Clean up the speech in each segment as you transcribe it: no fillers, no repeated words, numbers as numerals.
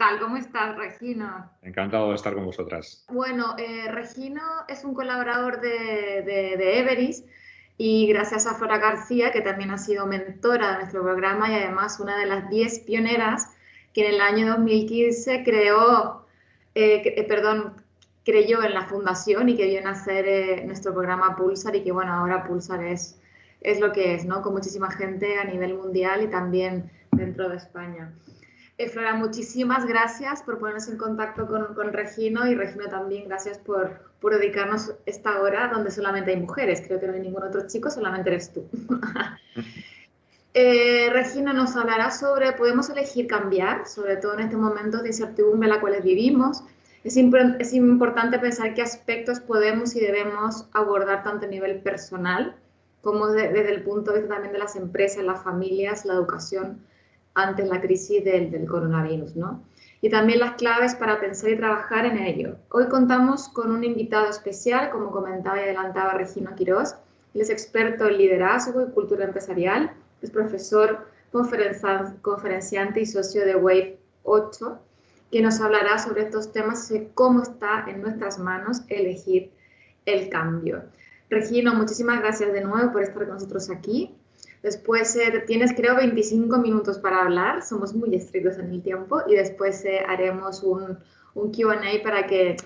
tal? ¿Cómo estás, Regino? Encantado de estar con vosotras. Bueno, Regino es un colaborador de Everis y gracias a Flora García, que también ha sido mentora de nuestro programa y además una de las 10 pioneras que en el año 2015 creyó en la fundación y que vio nacer nuestro programa Pulsar y que bueno, ahora Pulsar es lo que es, ¿no? Con muchísima gente a nivel mundial y también dentro de España. Flora, muchísimas gracias por ponernos en contacto con Regino y Regino también gracias por dedicarnos esta hora donde solamente hay mujeres. Creo que no hay ningún otro chico, solamente eres tú. Regino nos hablará sobre podemos elegir cambiar, sobre todo en este momento de incertidumbre en la cual vivimos. Es importante pensar qué aspectos podemos y debemos abordar tanto a nivel personal como desde el punto de vista también de las empresas, las familias, la educación ante la crisis del coronavirus, ¿no? Y también las claves para pensar y trabajar en ello. Hoy contamos con un invitado especial, como comentaba y adelantaba Regino Quirós. Él es experto en liderazgo y cultura empresarial, es profesor, conferenciante y socio de Wave 8, que nos hablará sobre estos temas y cómo está en nuestras manos elegir el cambio. Regino, muchísimas gracias de nuevo por estar con nosotros aquí. Después tienes, creo, 25 minutos para hablar. Somos muy estrictos en el tiempo. Y después haremos un Q&A para que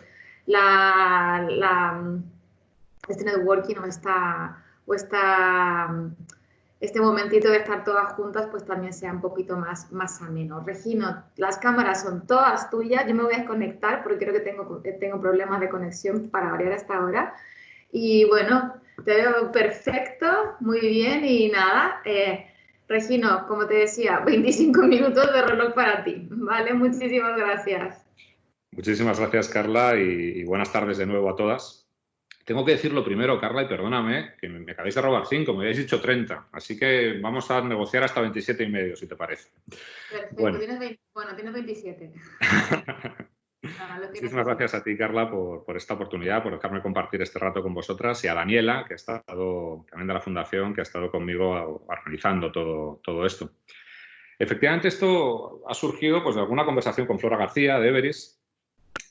este networking este momentito de estar todas juntas pues también sea un poquito más ameno. Regino, las cámaras son todas tuyas. Yo me voy a desconectar porque creo que tengo problemas de conexión para variar hasta ahora. Y bueno, te veo perfecto, muy bien y nada. Regino, como te decía, 25 minutos de reloj para ti, ¿vale? Muchísimas gracias. Muchísimas gracias, Carla, y buenas tardes de nuevo a todas. Tengo que decir lo primero, Carla, y perdóname, que me acabáis de robar 5, me habéis dicho 30, así que vamos a negociar hasta 27 y medio, si te parece. Perfecto, bueno. Tienes 27. Muchísimas gracias a ti, Carla, por esta oportunidad, por dejarme compartir este rato con vosotras, y a Daniela, que ha estado también de la Fundación, que ha estado conmigo organizando todo esto. Efectivamente, esto ha surgido pues, de alguna conversación con Flora García, de Everis,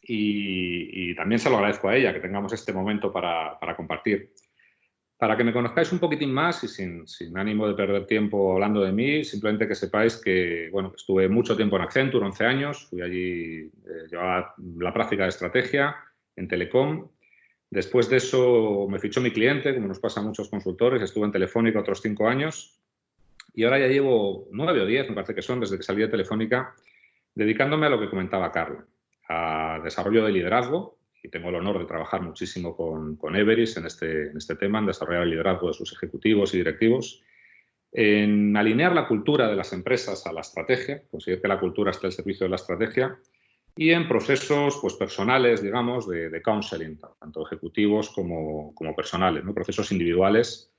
y también se lo agradezco a ella que tengamos este momento para compartir. Para que me conozcáis un poquitín más y sin ánimo de perder tiempo hablando de mí, simplemente que sepáis que bueno, estuve mucho tiempo en Accenture, 11 años, fui allí, llevaba la práctica de estrategia en Telecom. Después de eso me fichó mi cliente, como nos pasa a muchos consultores, estuve en Telefónica otros 5 años y ahora ya llevo 9 o 10, me parece que son, desde que salí de Telefónica, dedicándome a lo que comentaba Carla, a desarrollo de liderazgo. Y tengo el honor de trabajar muchísimo con Everis en este tema, en desarrollar el liderazgo de sus ejecutivos y directivos, en alinear la cultura de las empresas a la estrategia, conseguir que la cultura esté al servicio de la estrategia, y en procesos pues, personales, digamos, de counseling, tanto ejecutivos como personales, ¿no? Procesos individuales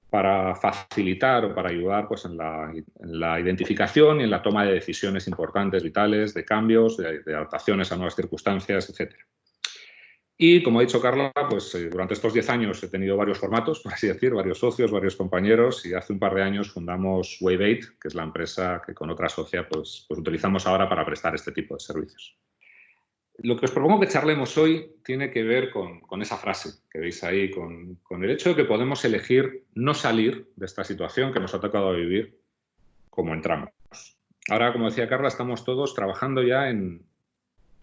para facilitar o para ayudar pues, en la identificación y en la toma de decisiones importantes, vitales, de cambios, de adaptaciones a nuevas circunstancias, etc. Y, como ha dicho Carla, pues durante estos 10 años he tenido varios formatos, por así decir, varios socios, varios compañeros, y hace un par de años fundamos Wave 8, que es la empresa que con otra socia pues utilizamos ahora para prestar este tipo de servicios. Lo que os propongo que charlemos hoy tiene que ver con esa frase que veis ahí, con el hecho de que podemos elegir no salir de esta situación que nos ha tocado vivir como entramos. Ahora, como decía Carla, estamos todos trabajando ya en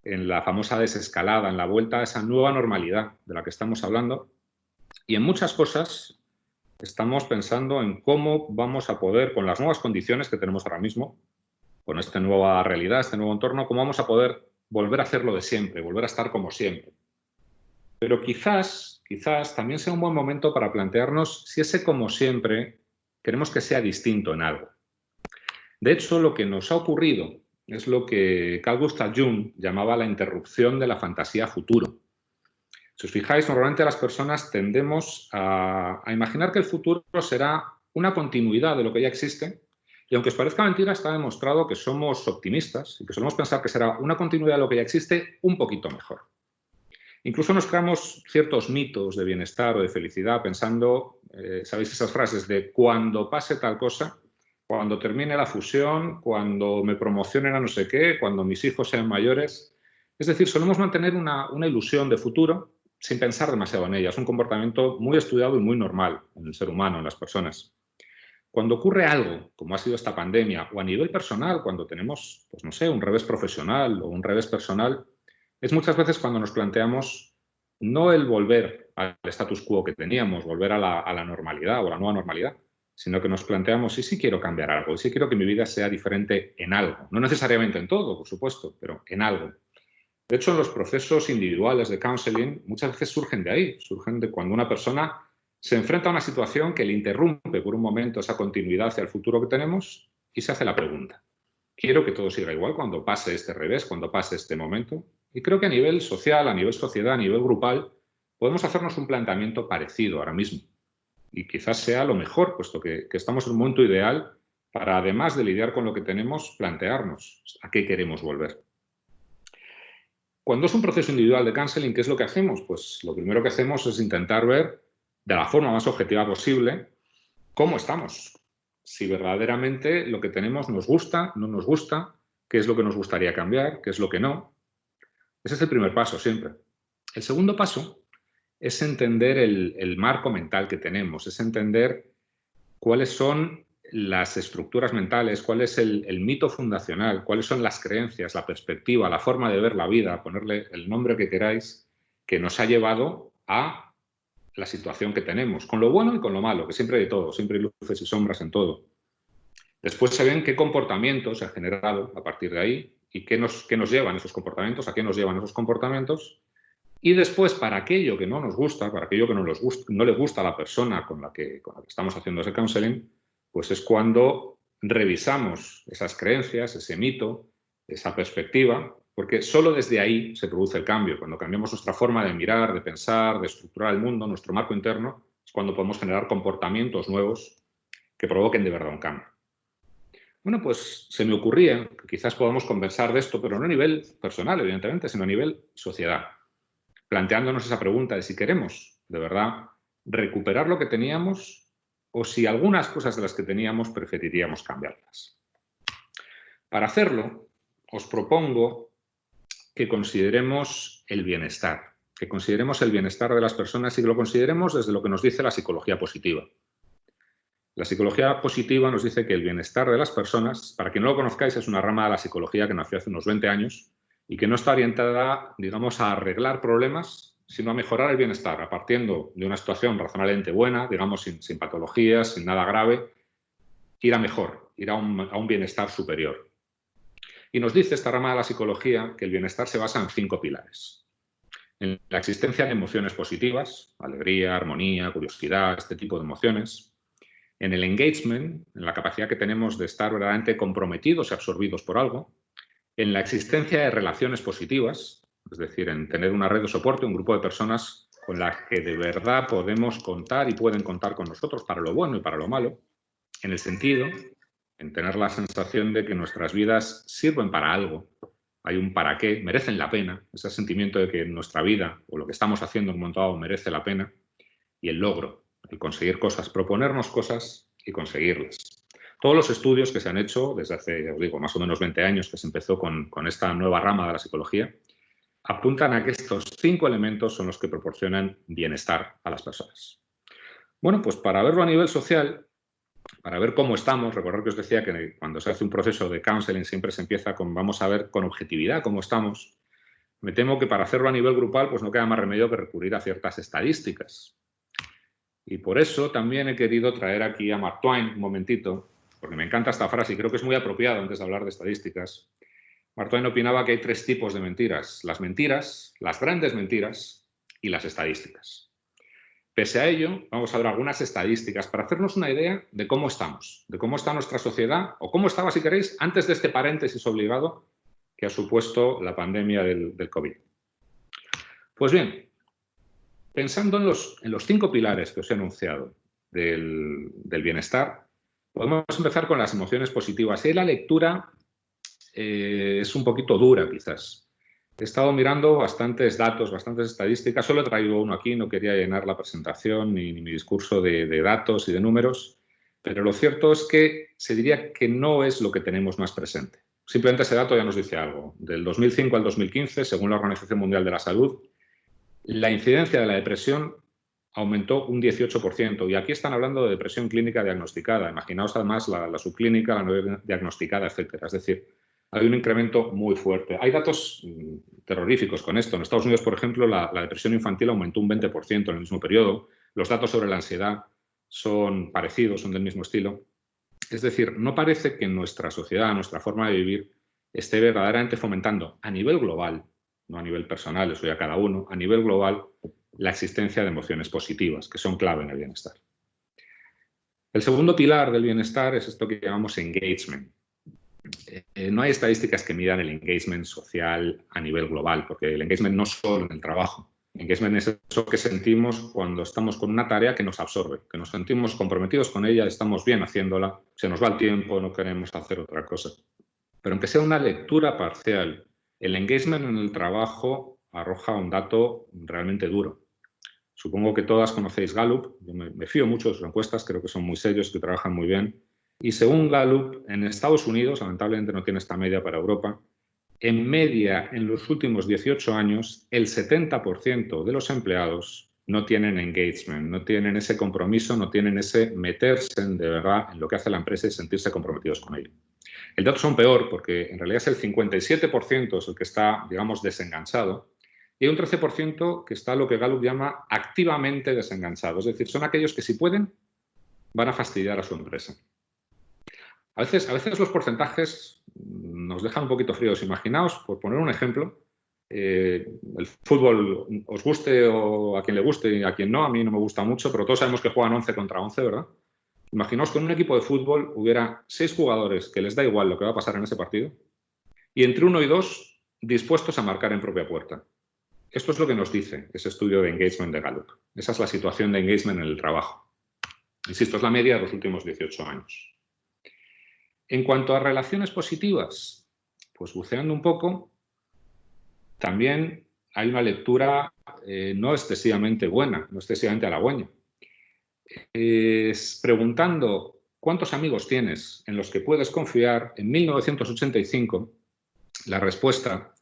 la famosa desescalada, en la vuelta a esa nueva normalidad de la que estamos hablando. Y en muchas cosas estamos pensando en cómo vamos a poder, con las nuevas condiciones que tenemos ahora mismo, con esta nueva realidad, este nuevo entorno, cómo vamos a poder volver a hacer lo de siempre, volver a estar como siempre. Pero quizás también sea un buen momento para plantearnos si ese como siempre queremos que sea distinto en algo. De hecho, lo que nos ha ocurrido es lo que Carl Gustav Jung llamaba la interrupción de la fantasía futuro. Si os fijáis, normalmente las personas tendemos a imaginar que el futuro será una continuidad de lo que ya existe, y aunque os parezca mentira, está demostrado que somos optimistas y que solemos pensar que será una continuidad de lo que ya existe un poquito mejor. Incluso nos creamos ciertos mitos de bienestar o de felicidad pensando, ¿sabéis esas frases de cuando pase tal cosa, cuando termine la fusión, cuando me promocionen a no sé qué, cuando mis hijos sean mayores. Es decir, solemos mantener una ilusión de futuro sin pensar demasiado en ella. Es un comportamiento muy estudiado y muy normal en el ser humano, en las personas. Cuando ocurre algo, como ha sido esta pandemia, o a nivel personal, cuando tenemos, pues no sé, un revés profesional o un revés personal, es muchas veces cuando nos planteamos no el volver al status quo que teníamos, volver a la normalidad o a la nueva normalidad, sino que nos planteamos, ¿y si quiero cambiar algo? ¿Y si quiero que mi vida sea diferente en algo? No necesariamente en todo, por supuesto, pero en algo. De hecho, los procesos individuales de counseling muchas veces surgen de ahí, surgen de cuando una persona se enfrenta a una situación que le interrumpe por un momento esa continuidad hacia el futuro que tenemos y se hace la pregunta. ¿Quiero que todo siga igual cuando pase este revés, cuando pase este momento? Y creo que a nivel social, a nivel sociedad, a nivel grupal, podemos hacernos un planteamiento parecido ahora mismo. Y quizás sea lo mejor, puesto que estamos en un momento ideal para, además de lidiar con lo que tenemos, plantearnos a qué queremos volver. Cuando es un proceso individual de counseling, ¿qué es lo que hacemos? Pues lo primero que hacemos es intentar ver de la forma más objetiva posible cómo estamos. Si verdaderamente lo que tenemos nos gusta, no nos gusta, qué es lo que nos gustaría cambiar, qué es lo que no. Ese es el primer paso siempre. El segundo paso es entender el marco mental que tenemos, es entender cuáles son las estructuras mentales, cuál es el mito fundacional, cuáles son las creencias, la perspectiva, la forma de ver la vida, ponerle el nombre que queráis, que nos ha llevado a la situación que tenemos, con lo bueno y con lo malo, que siempre hay de todo, siempre hay luces y sombras en todo. Después se ven qué comportamientos se han generado a partir de ahí y qué nos llevan esos comportamientos, a qué nos llevan esos comportamientos. Y después, para aquello que no nos gusta, para aquello que no le gusta a la persona con la que estamos haciendo ese counseling, pues es cuando revisamos esas creencias, ese mito, esa perspectiva, porque solo desde ahí se produce el cambio. Cuando cambiamos nuestra forma de mirar, de pensar, de estructurar el mundo, nuestro marco interno, es cuando podemos generar comportamientos nuevos que provoquen de verdad un cambio. Bueno, pues se me ocurría que quizás podamos conversar de esto, pero no a nivel personal, evidentemente, sino a nivel sociedad, planteándonos esa pregunta de si queremos, de verdad, recuperar lo que teníamos o si algunas cosas de las que teníamos preferiríamos cambiarlas. Para hacerlo, os propongo que consideremos el bienestar, que consideremos el bienestar de las personas y que lo consideremos desde lo que nos dice la psicología positiva. La psicología positiva nos dice que el bienestar de las personas, para quien no lo conozcáis, es una rama de la psicología que nació hace unos 20 años y que no está orientada, digamos, a arreglar problemas, sino a mejorar el bienestar, a partiendo de una situación razonablemente buena, digamos, sin patologías, sin nada grave, ir a mejor, ir a un bienestar superior. Y nos dice esta rama de la psicología que el bienestar se basa en 5 pilares. En la existencia de emociones positivas, alegría, armonía, curiosidad, este tipo de emociones. En el engagement, en la capacidad que tenemos de estar verdaderamente comprometidos y absorbidos por algo. En la existencia de relaciones positivas, es decir, en tener una red de soporte, un grupo de personas con las que de verdad podemos contar y pueden contar con nosotros para lo bueno y para lo malo. En el sentido, en tener la sensación de que nuestras vidas sirven para algo, hay un para qué, merecen la pena, ese sentimiento de que nuestra vida o lo que estamos haciendo en un momento dado merece la pena. Y el logro, el conseguir cosas, proponernos cosas y conseguirlas. Todos los estudios que se han hecho desde hace, os digo, más o menos 20 años que se empezó con esta nueva rama de la psicología, apuntan a que estos 5 elementos son los que proporcionan bienestar a las personas. Bueno, pues para verlo a nivel social, para ver cómo estamos, recordad que os decía que cuando se hace un proceso de counseling siempre se empieza con, vamos a ver con objetividad cómo estamos. Me temo que para hacerlo a nivel grupal pues no queda más remedio que recurrir a ciertas estadísticas. Y por eso también he querido traer aquí a Mark Twain un momentito, porque me encanta esta frase y creo que es muy apropiada antes de hablar de estadísticas. Mark Twain opinaba que hay 3 tipos de mentiras: las grandes mentiras y las estadísticas. Pese a ello, vamos a ver algunas estadísticas para hacernos una idea de cómo estamos, de cómo está nuestra sociedad, o cómo estaba, si queréis, antes de este paréntesis obligado que ha supuesto la pandemia del COVID. Pues bien, pensando en los 5 pilares que os he enunciado del bienestar, podemos empezar con las emociones positivas. Y la lectura es un poquito dura, quizás. He estado mirando bastantes datos, bastantes estadísticas. Solo he traído uno aquí, no quería llenar la presentación ni mi discurso de datos y de números. Pero lo cierto es que se diría que no es lo que tenemos más presente. Simplemente ese dato ya nos dice algo. Del 2005 al 2015, según la Organización Mundial de la Salud, la incidencia de la depresión aumentó un 18%. Y aquí están hablando de depresión clínica diagnosticada. Imaginaos además la subclínica, la no diagnosticada, etcétera. Es decir, hay un incremento muy fuerte. Hay datos terroríficos con esto. En Estados Unidos, por ejemplo, la depresión infantil aumentó un 20% en el mismo periodo. Los datos sobre la ansiedad son parecidos, son del mismo estilo. Es decir, no parece que nuestra sociedad, nuestra forma de vivir, esté verdaderamente fomentando a nivel global, no a nivel personal, eso ya cada uno, a nivel global, la existencia de emociones positivas, que son clave en el bienestar. El segundo pilar del bienestar es esto que llamamos engagement. No hay estadísticas que midan el engagement social a nivel global, porque el engagement no es solo en el trabajo. Engagement es eso que sentimos cuando estamos con una tarea que nos absorbe, que nos sentimos comprometidos con ella, estamos bien haciéndola, se nos va el tiempo, no queremos hacer otra cosa. Pero aunque sea una lectura parcial, el engagement en el trabajo arroja un dato realmente duro. Supongo que todas conocéis Gallup, yo me fío mucho de sus encuestas, creo que son muy serios, que trabajan muy bien. Y según Gallup, en Estados Unidos, lamentablemente no tiene esta media para Europa, en media, en los últimos 18 años, el 70% de los empleados no tienen engagement, no tienen ese compromiso, no tienen ese meterse de verdad en lo que hace la empresa y sentirse comprometidos con ello. El dato son peor porque en realidad es el 57% es el que está, digamos, desenganchado y hay un 13% que está lo que Gallup llama activamente desenganchado. Es decir, son aquellos que si pueden van a fastidiar a su empresa. A veces los porcentajes nos dejan un poquito fríos. Imaginaos, por poner un ejemplo, el fútbol, os guste o a quien le guste y a quien no, a mí no me gusta mucho, pero todos sabemos que juegan 11 contra 11, ¿verdad? Imaginaos que en un equipo de fútbol hubiera 6 jugadores que les da igual lo que va a pasar en ese partido y entre 1 y 2 dispuestos a marcar en propia puerta. Esto es lo que nos dice ese estudio de engagement de Gallup. Esa es la situación de engagement en el trabajo. Insisto, es la media de los últimos 18 años. En cuanto a relaciones positivas, pues buceando un poco, también hay una lectura no excesivamente buena, no excesivamente halagüeña. Preguntando cuántos amigos tienes en los que puedes confiar, en 1985 la respuesta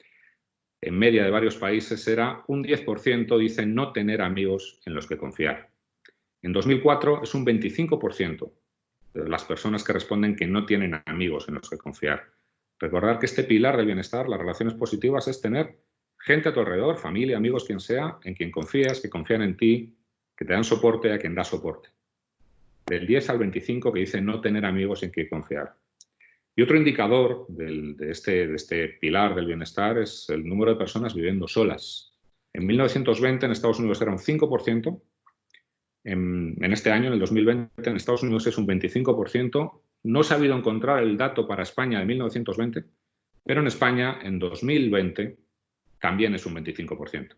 en media de varios países era un 10% dice no tener amigos en los que confiar. En 2004 es un 25%. De las personas que responden que no tienen amigos en los que confiar. Recordar que este pilar del bienestar, las relaciones positivas, es tener gente a tu alrededor, familia, amigos, quien sea, en quien confías, que confían en ti, que te dan soporte, a quien da soporte. Del 10 al 25 que dice no tener amigos en quien confiar. Y otro indicador de este pilar del bienestar es el número de personas viviendo solas. En 1920 en Estados Unidos era un 5%, en este año, en el 2020, en Estados Unidos es un 25%. No se ha habido encontrar el dato para España de 1920, pero en España, en 2020, también es un 25%.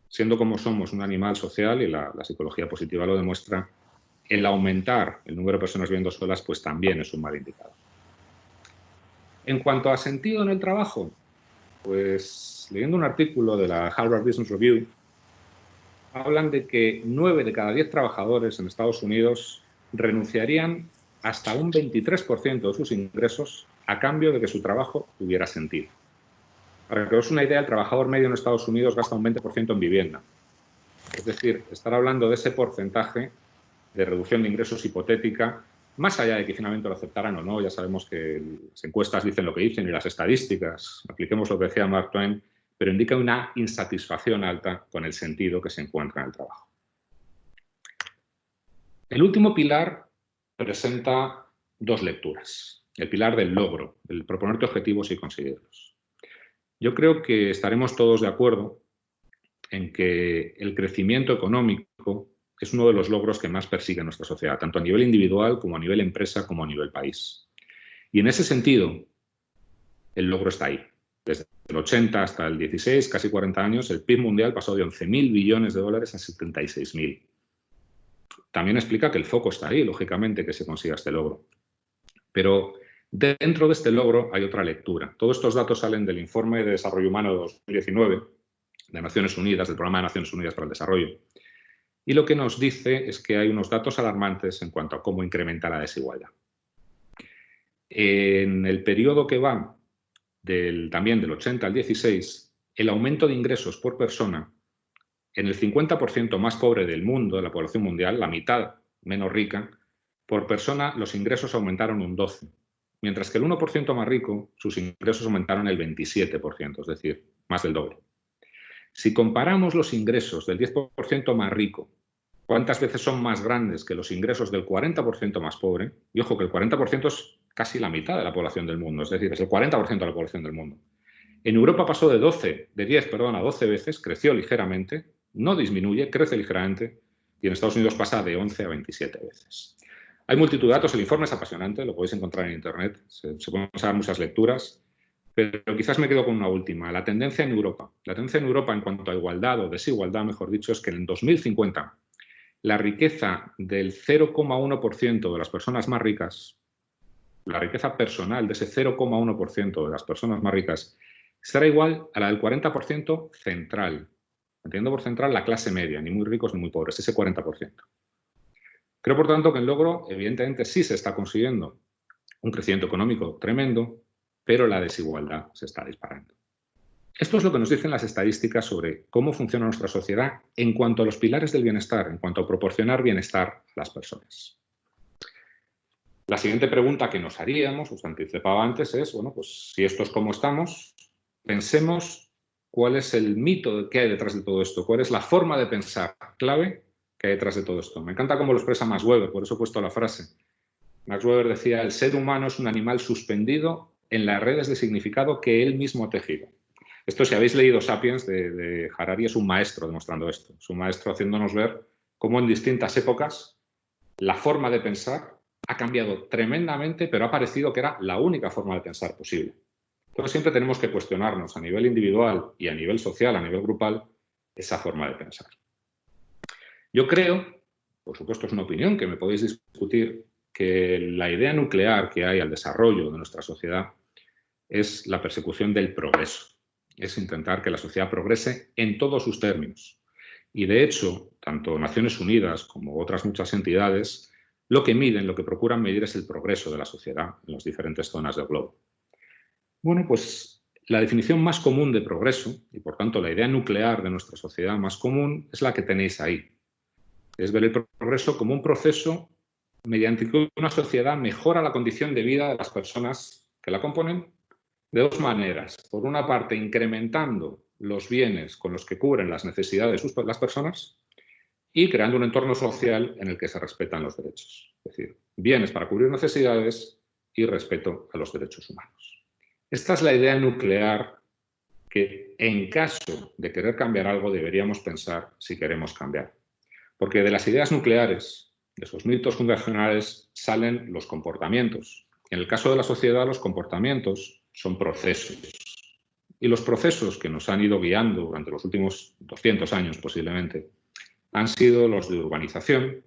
Siendo como somos un animal social, y la psicología positiva lo demuestra, el aumentar el número de personas viviendo solas, pues también es un mal indicador. En cuanto a sentido en el trabajo, pues leyendo un artículo de la Harvard Business Review, hablan de que 9 de cada 10 trabajadores en Estados Unidos renunciarían hasta un 23% de sus ingresos a cambio de que su trabajo tuviera sentido. Para que os una idea, el trabajador medio en Estados Unidos gasta un 20% en vivienda. Es decir, estar hablando de ese porcentaje de reducción de ingresos hipotética, más allá de que finalmente lo aceptaran o no, ya sabemos que las encuestas dicen lo que dicen y las estadísticas, apliquemos lo que decía Mark Twain, pero indica una insatisfacción alta con el sentido que se encuentra en el trabajo. El último pilar presenta 2 lecturas. El pilar del logro, el proponerte objetivos y conseguirlos. Yo creo que estaremos todos de acuerdo en que el crecimiento económico es uno de los logros que más persigue nuestra sociedad, tanto a nivel individual como a nivel empresa como a nivel país. Y en ese sentido, el logro está ahí. Desde el 80 hasta el 16, casi 40 años, el PIB mundial pasó de 11.000 billones de dólares a 76.000. También explica que el foco está ahí, lógicamente, que se consiga este logro. Pero dentro de este logro hay otra lectura. Todos estos datos salen del Informe de Desarrollo Humano de 2019 de Naciones Unidas, del Programa de Naciones Unidas para el Desarrollo. y lo que nos dice es que hay unos datos alarmantes en cuanto a cómo incrementa la desigualdad. En el periodo que va también del 80 al 16, el aumento de ingresos por persona en el 50% más pobre del mundo, de la población mundial, la mitad menos rica, por persona los ingresos aumentaron un 12%, mientras que el 1% más rico, sus ingresos aumentaron el 27%, es decir, más del doble. Si comparamos los ingresos del 10% más rico, ¿cuántas veces son más grandes que los ingresos del 40% más pobre? Y ojo que el 40% es casi la mitad de la población del mundo, es decir, es el 40% de la población del mundo. En Europa pasó de 10 a 12 veces, creció ligeramente, no disminuye, crece ligeramente, y en Estados Unidos pasa de 11 a 27 veces. Hay multitud de datos, el informe es apasionante, lo podéis encontrar en Internet, se pueden sacar muchas lecturas, pero quizás me quedo con una última. La tendencia en Europa. La tendencia en Europa en cuanto a igualdad o desigualdad, mejor dicho, es que en 2050 la riqueza del 0,1% de las personas más ricas, la riqueza personal de ese 0,1% de las personas más ricas, será igual a la del 40% central. Entiendo por central la clase media, ni muy ricos ni muy pobres, ese 40%. Creo, por tanto, que el logro, evidentemente, sí se está consiguiendo un crecimiento económico tremendo, pero la desigualdad se está disparando. Esto es lo que nos dicen las estadísticas sobre cómo funciona nuestra sociedad en cuanto a los pilares del bienestar, en cuanto a proporcionar bienestar a las personas. La siguiente pregunta que nos haríamos, os anticipaba antes, es, bueno, pues si esto es como estamos, pensemos cuál es el mito que hay detrás de todo esto, cuál es la forma de pensar clave que hay detrás de todo esto. Me encanta cómo lo expresa Max Weber, por eso he puesto la frase. Max Weber decía, el ser humano es un animal suspendido en las redes de significado que él mismo ha tejido. Esto, si habéis leído Sapiens de Harari, es un maestro demostrando esto. Es un maestro haciéndonos ver cómo en distintas épocas la forma de pensar ha cambiado tremendamente, pero ha parecido que era la única forma de pensar posible. Entonces siempre tenemos que cuestionarnos a nivel individual y a nivel social, a nivel grupal, esa forma de pensar. Yo creo, por supuesto es una opinión que me podéis discutir, que la idea nuclear que hay al desarrollo de nuestra sociedad es la persecución del progreso. Es intentar que la sociedad progrese en todos sus términos. Y de hecho, tanto Naciones Unidas como otras muchas entidades, lo que miden, lo que procuran medir es el progreso de la sociedad en las diferentes zonas del globo. Bueno, pues la definición más común de progreso, y por tanto la idea nuclear de nuestra sociedad más común, es la que tenéis ahí. Es ver el progreso como un proceso mediante que una sociedad mejora la condición de vida de las personas que la componen de dos maneras. Por una parte, incrementando los bienes con los que cubren las necesidades de las personas y creando un entorno social en el que se respetan los derechos. Es decir, bienes para cubrir necesidades y respeto a los derechos humanos. Esta es la idea nuclear que, en caso de querer cambiar algo, deberíamos pensar si queremos cambiar. Porque de las ideas nucleares, de esos mitos fundacionales, salen los comportamientos. En el caso de la sociedad, los comportamientos son procesos. Y los procesos que nos han ido guiando durante los últimos 200 años, posiblemente, han sido los de urbanización,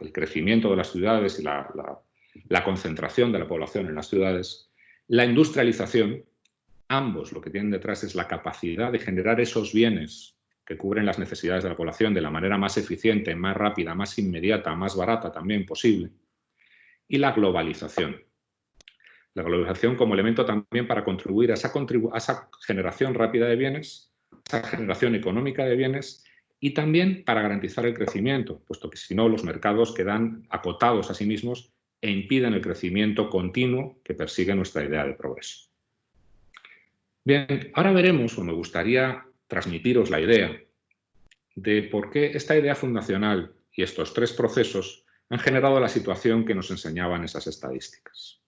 el crecimiento de las ciudades y la concentración de la población en las ciudades, la industrialización. Ambos lo que tienen detrás es la capacidad de generar esos bienes que cubren las necesidades de la población de la manera más eficiente, más rápida, más inmediata, más barata también posible. Y la globalización. La globalización como elemento también para contribuir a esa generación rápida de bienes, a esa generación económica de bienes y también para garantizar el crecimiento, puesto que si no los mercados quedan acotados a sí mismos e impiden el crecimiento continuo que persigue nuestra idea de progreso. Bien, ahora veremos, o me gustaría transmitiros la idea de por qué esta idea fundacional y estos tres procesos han generado la situación que nos enseñaban esas estadísticas.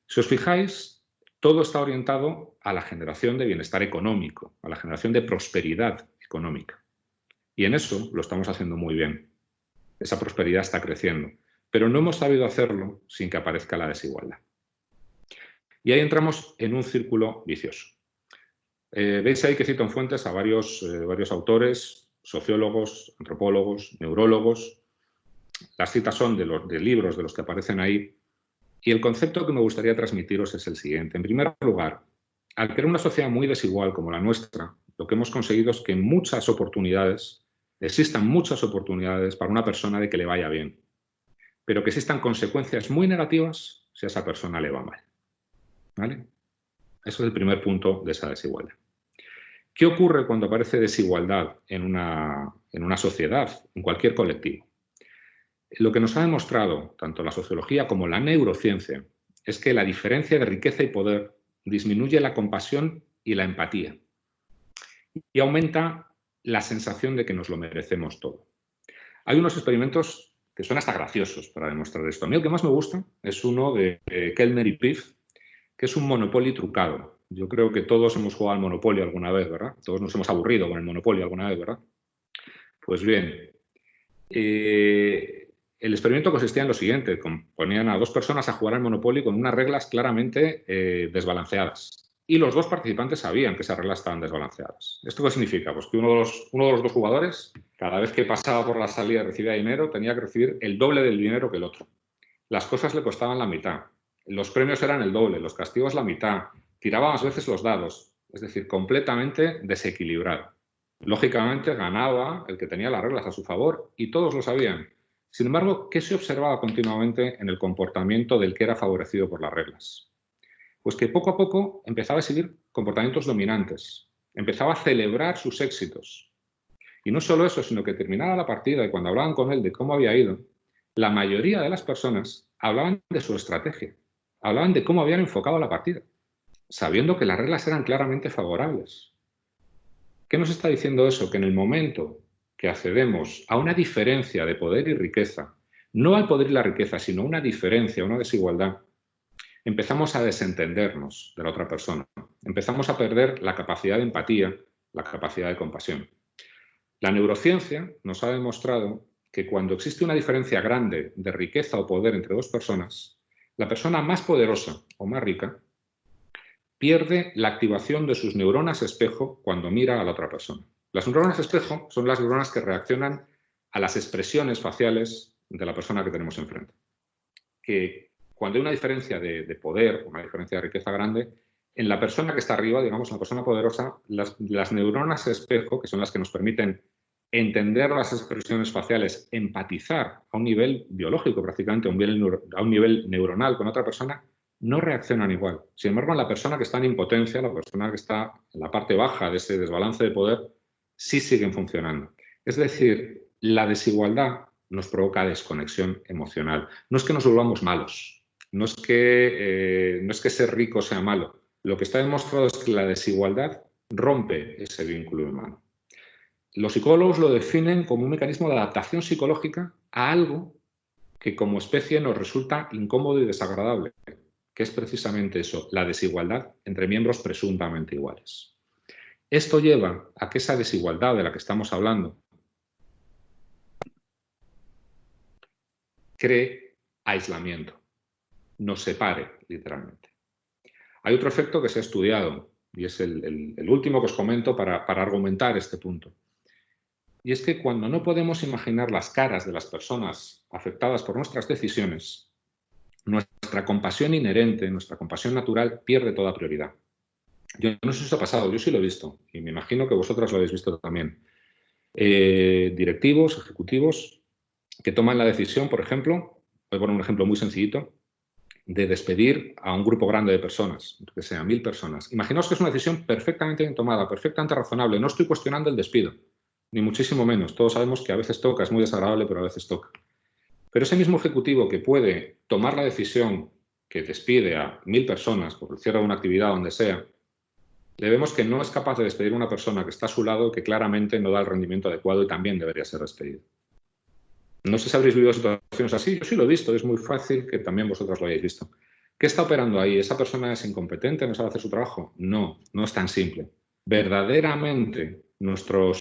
Si os fijáis, todo está orientado a la generación de bienestar económico, a la generación de prosperidad económica. Y en eso lo estamos haciendo muy bien. Esa prosperidad está creciendo, pero no hemos sabido hacerlo sin que aparezca la desigualdad. Y ahí entramos en un círculo vicioso. Veis ahí que cito en fuentes a varios autores, sociólogos, antropólogos, neurólogos. Las citas son de libros de los que aparecen ahí. Y el concepto que me gustaría transmitiros es el siguiente. En primer lugar, al crear una sociedad muy desigual como la nuestra, lo que hemos conseguido es que muchas oportunidades existan muchas oportunidades para una persona de que le vaya bien, pero que existan consecuencias muy negativas si a esa persona le va mal. ¿Vale? Eso es el primer punto de esa desigualdad. ¿Qué ocurre cuando aparece desigualdad en una sociedad, en cualquier colectivo? Lo que nos ha demostrado tanto la sociología como la neurociencia es que la diferencia de riqueza y poder disminuye la compasión y la empatía y aumenta la sensación de que nos lo merecemos todo. Hay unos experimentos que son hasta graciosos para demostrar esto. A mí el que más me gusta es uno de Kellner y Piff, que es un Monopoly trucado. Yo creo que todos hemos jugado al Monopoly alguna vez, ¿verdad? Todos nos hemos aburrido con el Monopoly alguna vez, ¿verdad? Pues bien, el experimento consistía en lo siguiente. Ponían a dos personas a jugar al Monopoly con unas reglas claramente desbalanceadas. Y los dos participantes sabían que esas reglas estaban desbalanceadas. ¿Esto qué significa? Pues que uno de los dos jugadores, cada vez que pasaba por la salida y recibía dinero, tenía que recibir el doble del dinero que el otro. Las cosas le costaban la mitad. Los premios eran el doble, los castigos la mitad. Tiraba más veces los dados. Es decir, completamente desequilibrado. Lógicamente ganaba el que tenía las reglas a su favor y todos lo sabían. Sin embargo, ¿qué se observaba continuamente en el comportamiento del que era favorecido por las reglas? Pues que poco a poco empezaba a exhibir comportamientos dominantes, empezaba a celebrar sus éxitos. Y no solo eso, sino que terminaba la partida y cuando hablaban con él de cómo había ido, la mayoría de las personas hablaban de su estrategia, hablaban de cómo habían enfocado la partida, sabiendo que las reglas eran claramente favorables. ¿Qué nos está diciendo eso? Que en el momento que accedemos a una diferencia de poder y riqueza, no al poder y la riqueza, sino una diferencia, una desigualdad, empezamos a desentendernos de la otra persona. Empezamos a perder la capacidad de empatía, la capacidad de compasión. La neurociencia nos ha demostrado que cuando existe una diferencia grande de riqueza o poder entre dos personas, la persona más poderosa o más rica pierde la activación de sus neuronas espejo cuando mira a la otra persona. Las neuronas espejo son las neuronas que reaccionan a las expresiones faciales de la persona que tenemos enfrente. Que cuando hay una diferencia de poder, una diferencia de riqueza grande, en la persona que está arriba, digamos, la persona poderosa, las neuronas espejo, que son las que nos permiten entender las expresiones faciales, empatizar a un nivel biológico prácticamente, a un nivel neuronal con otra persona, no reaccionan igual. Sin embargo, la persona que está en impotencia, la persona que está en la parte baja de ese desbalance de poder, sí siguen funcionando. Es decir, la desigualdad nos provoca desconexión emocional. No es que nos volvamos malos, no es que ser rico sea malo. Lo que está demostrado es que la desigualdad rompe ese vínculo humano. Los psicólogos lo definen como un mecanismo de adaptación psicológica a algo que como especie nos resulta incómodo y desagradable, que es precisamente eso, la desigualdad entre miembros presuntamente iguales. Esto lleva a que esa desigualdad de la que estamos hablando cree aislamiento, nos separe literalmente. Hay otro efecto que se ha estudiado y es el último que os comento para argumentar este punto. Y es que cuando no podemos imaginar las caras de las personas afectadas por nuestras decisiones, nuestra compasión inherente, nuestra compasión natural pierde toda prioridad. Yo no sé si os ha pasado, yo sí lo he visto y me imagino que vosotras lo habéis visto también. Directivos, ejecutivos que toman la decisión, por ejemplo, voy a poner un ejemplo muy sencillito, de despedir a un grupo grande de personas, que sean 1000 personas. Imaginaos que es una decisión perfectamente bien tomada, perfectamente razonable. No estoy cuestionando el despido, ni muchísimo menos. Todos sabemos que a veces toca, es muy desagradable, pero a veces toca. Pero ese mismo ejecutivo que puede tomar la decisión que despide a 1000 personas por el cierre de una actividad donde sea, le vemos que no es capaz de despedir a una persona que está a su lado que claramente no da el rendimiento adecuado y también debería ser despedido. No sé si habréis vivido situaciones así, yo sí lo he visto, es muy fácil que también vosotros lo hayáis visto. ¿Qué está operando ahí? ¿Esa persona es incompetente, no sabe hacer su trabajo? No, no es tan simple. Verdaderamente nuestros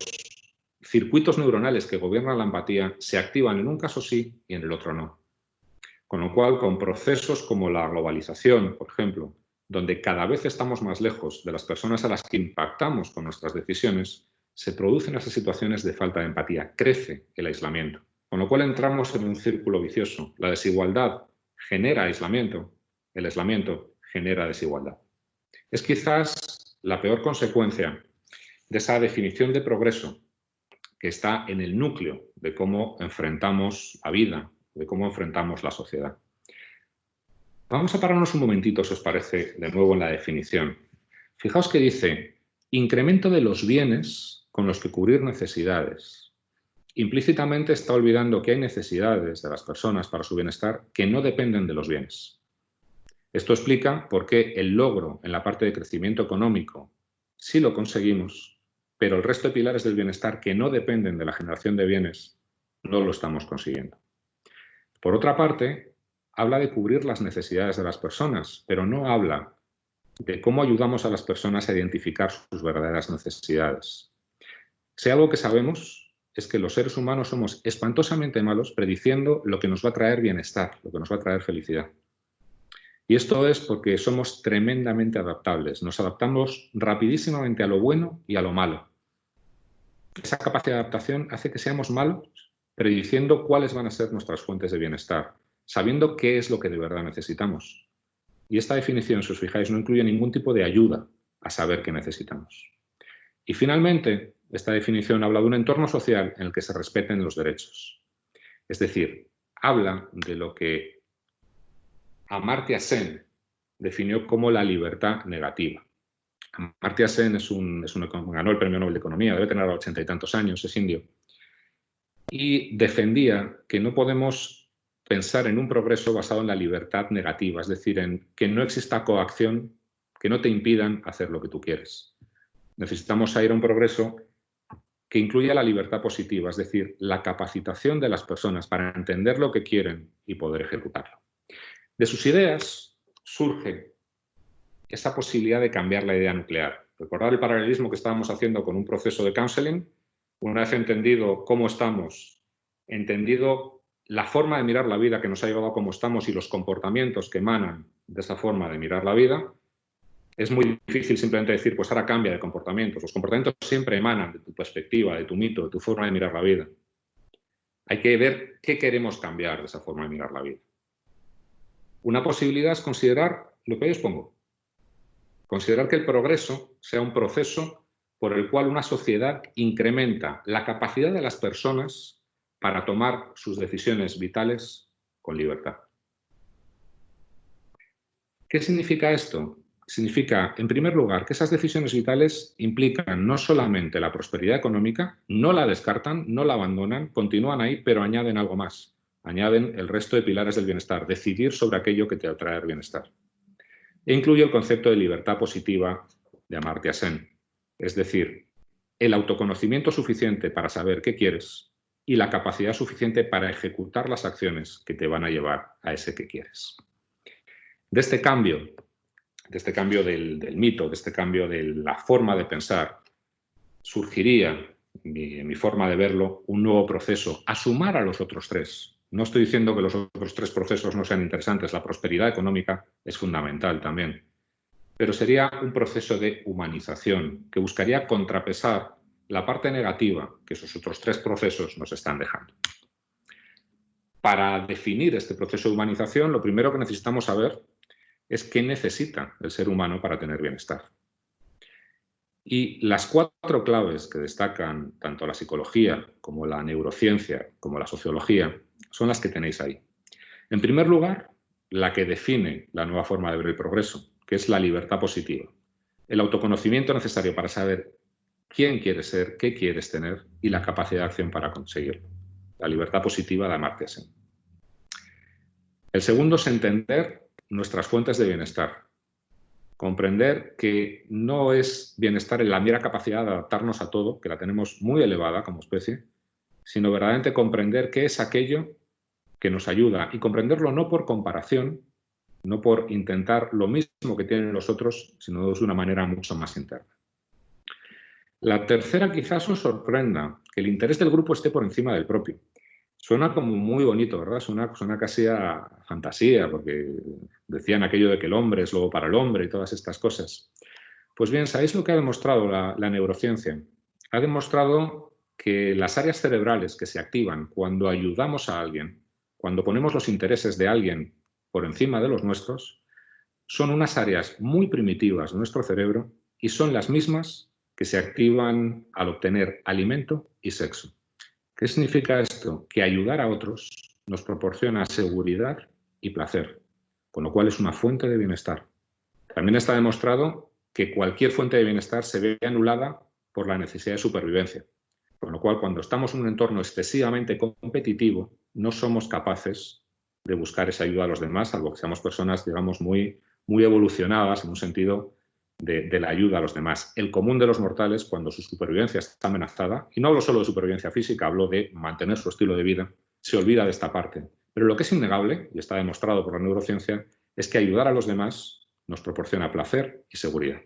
circuitos neuronales que gobiernan la empatía se activan en un caso sí y en el otro no. Con lo cual, con procesos como la globalización, por ejemplo, donde cada vez estamos más lejos de las personas a las que impactamos con nuestras decisiones, se producen esas situaciones de falta de empatía, crece el aislamiento. Con lo cual entramos en un círculo vicioso. La desigualdad genera aislamiento, el aislamiento genera desigualdad. Es quizás la peor consecuencia de esa definición de progreso que está en el núcleo de cómo enfrentamos la vida, de cómo enfrentamos la sociedad. Vamos a pararnos un momentito, si os parece, de nuevo en la definición. Fijaos que dice, incremento de los bienes con los que cubrir necesidades. Implícitamente está olvidando que hay necesidades de las personas para su bienestar que no dependen de los bienes. Esto explica por qué el logro en la parte de crecimiento económico sí lo conseguimos, pero el resto de pilares del bienestar que no dependen de la generación de bienes no lo estamos consiguiendo. Por otra parte, habla de cubrir las necesidades de las personas, pero no habla de cómo ayudamos a las personas a identificar sus verdaderas necesidades. Si algo que sabemos es que los seres humanos somos espantosamente malos prediciendo lo que nos va a traer bienestar, lo que nos va a traer felicidad. Y esto es porque somos tremendamente adaptables. Nos adaptamos rapidísimamente a lo bueno y a lo malo. Esa capacidad de adaptación hace que seamos malos prediciendo cuáles van a ser nuestras fuentes de bienestar, sabiendo qué es lo que de verdad necesitamos. Y esta definición, si os fijáis, no incluye ningún tipo de ayuda a saber qué necesitamos. Y finalmente, esta definición habla de un entorno social en el que se respeten los derechos. Es decir, habla de lo que Amartya Sen definió como la libertad negativa. Amartya Sen ganó el Premio Nobel de Economía, debe tener 80 y tantos años, es indio, y defendía que no podemos pensar en un progreso basado en la libertad negativa, es decir, en que no exista coacción, que no te impidan hacer lo que tú quieres. Necesitamos ir a un progreso que incluya la libertad positiva, es decir, la capacitación de las personas para entender lo que quieren y poder ejecutarlo. De sus ideas surge esa posibilidad de cambiar la idea nuclear. Recordad el paralelismo que estábamos haciendo con un proceso de counseling. Una vez entendido cómo estamos, entendido la forma de mirar la vida que nos ha llevado a cómo estamos y los comportamientos que emanan de esa forma de mirar la vida, es muy difícil simplemente decir, pues ahora cambia de comportamientos. Los comportamientos siempre emanan de tu perspectiva, de tu mito, de tu forma de mirar la vida. Hay que ver qué queremos cambiar de esa forma de mirar la vida. Una posibilidad es considerar lo que hoy os pongo. Considerar que el progreso sea un proceso por el cual una sociedad incrementa la capacidad de las personas para tomar sus decisiones vitales con libertad. ¿Qué significa esto? Significa, en primer lugar, que esas decisiones vitales implican no solamente la prosperidad económica, no la descartan, no la abandonan, continúan ahí, pero añaden algo más. Añaden el resto de pilares del bienestar, decidir sobre aquello que te va a traer bienestar. E incluye el concepto de libertad positiva de Amartya Sen, es decir, el autoconocimiento suficiente para saber qué quieres y la capacidad suficiente para ejecutar las acciones que te van a llevar a ese que quieres. De este cambio del mito, de este cambio de la forma de pensar, surgiría, en mi forma de verlo, un nuevo proceso a sumar a los otros tres. No estoy diciendo que los otros tres procesos no sean interesantes, la prosperidad económica es fundamental también, pero sería un proceso de humanización que buscaría contrapesar la parte negativa que esos otros tres procesos nos están dejando. Para definir este proceso de humanización, lo primero que necesitamos saber es qué necesita el ser humano para tener bienestar. Y las cuatro claves que destacan tanto la psicología como la neurociencia como la sociología son las que tenéis ahí. En primer lugar, la que define la nueva forma de ver el progreso, que es la libertad positiva. El autoconocimiento necesario para saber quién quieres ser, qué quieres tener y la capacidad de acción para conseguirlo. La libertad positiva de Amartya Sen. El segundo es entender nuestras fuentes de bienestar. Comprender que no es bienestar en la mera capacidad de adaptarnos a todo, que la tenemos muy elevada como especie, sino verdaderamente comprender qué es aquello que nos ayuda y comprenderlo no por comparación, no por intentar lo mismo que tienen los otros, sino de una manera mucho más interna. La tercera quizás os sorprenda, que el interés del grupo esté por encima del propio. Suena como muy bonito, ¿verdad? Suena casi a fantasía, porque decían aquello de que el hombre es lobo para el hombre y todas estas cosas. Pues bien, ¿sabéis lo que ha demostrado la neurociencia? Ha demostrado que las áreas cerebrales que se activan cuando ayudamos a alguien, cuando ponemos los intereses de alguien por encima de los nuestros, son unas áreas muy primitivas de nuestro cerebro y son las mismas que se activan al obtener alimento y sexo. ¿Qué significa esto? Que ayudar a otros nos proporciona seguridad y placer, con lo cual es una fuente de bienestar. También está demostrado que cualquier fuente de bienestar se ve anulada por la necesidad de supervivencia, con lo cual cuando estamos en un entorno excesivamente competitivo no somos capaces de buscar esa ayuda a los demás, salvo que seamos personas, digamos, muy evolucionadas en un sentido de la ayuda a los demás. El común de los mortales, cuando su supervivencia está amenazada, y no hablo solo de supervivencia física, hablo de mantener su estilo de vida, se olvida de esta parte. Pero lo que es innegable, y está demostrado por la neurociencia, es que ayudar a los demás nos proporciona placer y seguridad.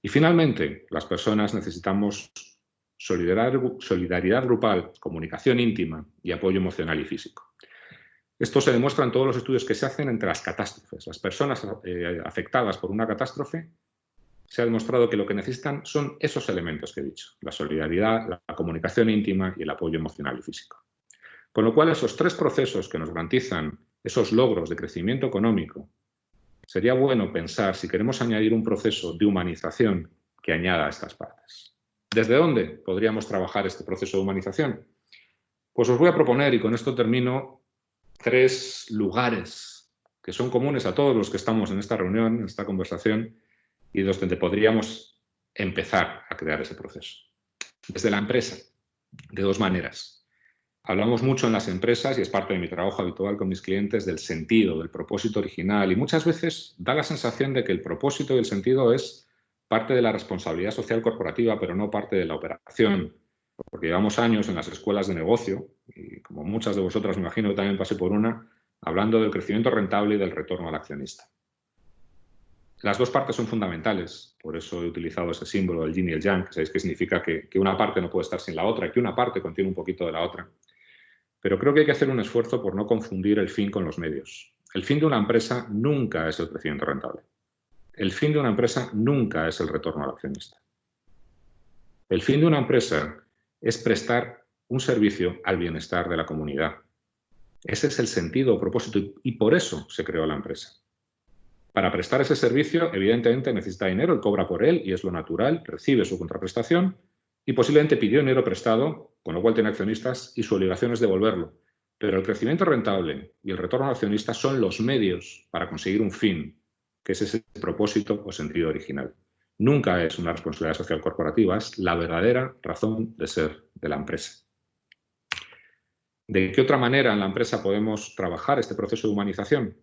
Y finalmente, las personas necesitamos solidaridad grupal, comunicación íntima y apoyo emocional y físico. Esto se demuestra en todos los estudios que se hacen entre las catástrofes. Las personas afectadas por una catástrofe, se ha demostrado que lo que necesitan son esos elementos que he dicho: la solidaridad, la comunicación íntima y el apoyo emocional y físico. Con lo cual, esos tres procesos que nos garantizan esos logros de crecimiento económico, sería bueno pensar si queremos añadir un proceso de humanización que añada a estas partes. ¿Desde dónde podríamos trabajar este proceso de humanización? Pues os voy a proponer, y con esto termino, 3 lugares que son comunes a todos los que estamos en esta reunión, en esta conversación, y donde podríamos empezar a crear ese proceso. Desde la empresa, de 2 maneras. Hablamos mucho en las empresas, y es parte de mi trabajo habitual con mis clientes, del sentido, del propósito original, y muchas veces da la sensación de que el propósito y el sentido es parte de la responsabilidad social corporativa, pero no parte de la operación. Porque llevamos años en las escuelas de negocio, y como muchas de vosotras me imagino que también pasé por una, hablando del crecimiento rentable y del retorno al accionista. Las 2 partes son fundamentales, por eso he utilizado ese símbolo del yin y el yang, que sabéis que significa que una parte no puede estar sin la otra, que una parte contiene un poquito de la otra. Pero creo que hay que hacer un esfuerzo por no confundir el fin con los medios. El fin de una empresa nunca es el crecimiento rentable. El fin de una empresa nunca es el retorno al accionista. El fin de una empresa es prestar un servicio al bienestar de la comunidad. Ese es el sentido o propósito, y por eso se creó la empresa. Para prestar ese servicio, evidentemente necesita dinero, él cobra por él y es lo natural, recibe su contraprestación y posiblemente pidió dinero prestado, con lo cual tiene accionistas y su obligación es devolverlo. Pero el crecimiento rentable y el retorno al accionista son los medios para conseguir un fin, que es ese propósito o sentido original. Nunca es una responsabilidad social corporativa, es la verdadera razón de ser de la empresa. ¿De qué otra manera en la empresa podemos trabajar este proceso de humanización?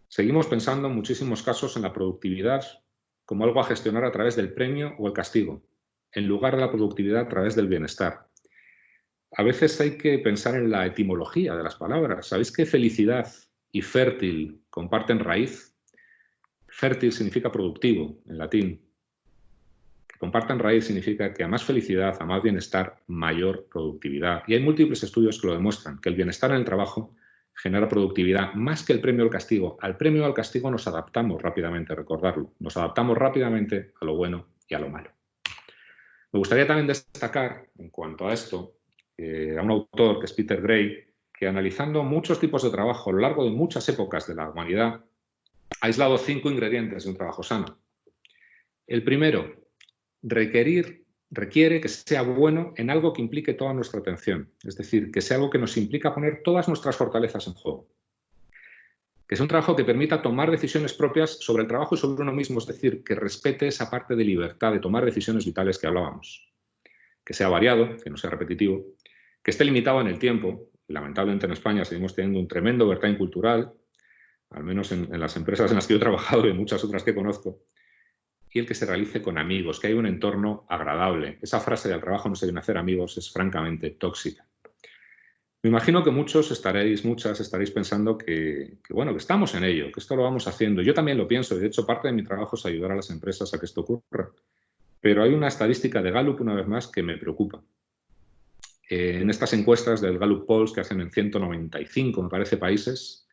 Seguimos pensando en muchísimos casos en la productividad como algo a gestionar a través del premio o el castigo, en lugar de la productividad a través del bienestar. A veces hay que pensar en la etimología de las palabras. ¿Sabéis que felicidad y fértil comparten raíz? Fértil significa productivo, en latín. Que compartan raíz significa que a más felicidad, a más bienestar, mayor productividad. Y hay múltiples estudios que lo demuestran, que el bienestar en el trabajo genera productividad más que el premio o el castigo. Al premio o al castigo nos adaptamos rápidamente, recordarlo. Nos adaptamos rápidamente a lo bueno y a lo malo. Me gustaría también destacar, en cuanto a esto, a un autor que es Peter Gray, que analizando muchos tipos de trabajo a lo largo de muchas épocas de la humanidad, ha aislado 5 ingredientes de un trabajo sano. El primero, requiere que sea bueno en algo que implique toda nuestra atención, es decir, que sea algo que nos implica poner todas nuestras fortalezas en juego. Que sea un trabajo que permita tomar decisiones propias sobre el trabajo y sobre uno mismo, es decir, que respete esa parte de libertad de tomar decisiones vitales que hablábamos. Que sea variado, que no sea repetitivo, que esté limitado en el tiempo. Lamentablemente en España seguimos teniendo un tremendo overtime cultural, al menos en las empresas en las que yo he trabajado y en muchas otras que conozco, y el que se realice con amigos, que haya un entorno agradable. Esa frase de al trabajo no se viene a hacer amigos es francamente tóxica. Me imagino que muchas estaréis pensando que estamos en ello, que esto lo vamos haciendo. Yo también lo pienso, y de hecho parte de mi trabajo es ayudar a las empresas a que esto ocurra. Pero hay una estadística de Gallup, una vez más, que me preocupa. En estas encuestas del Gallup Polls que hacen en 195, me parece, países,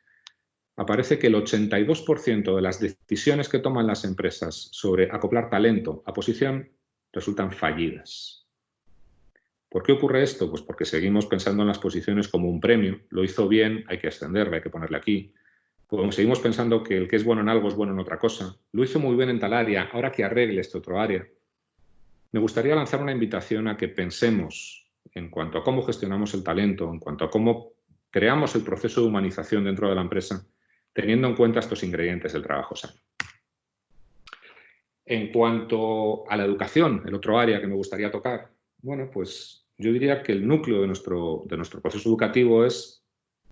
aparece que el 82% de las decisiones que toman las empresas sobre acoplar talento a posición resultan fallidas. ¿Por qué ocurre esto? Pues porque seguimos pensando en las posiciones como un premio. Lo hizo bien, hay que extenderle, hay que ponerle aquí. Pues seguimos pensando que el que es bueno en algo es bueno en otra cosa. Lo hizo muy bien en tal área, ahora que arregle este otro área. me gustaría lanzar una invitación a que pensemos en cuanto a cómo gestionamos el talento, en cuanto a cómo creamos el proceso de humanización dentro de la empresa, teniendo en cuenta estos ingredientes del trabajo sano. En cuanto a la educación, el otro área que me gustaría tocar, bueno, pues yo diría que el núcleo de nuestro proceso educativo es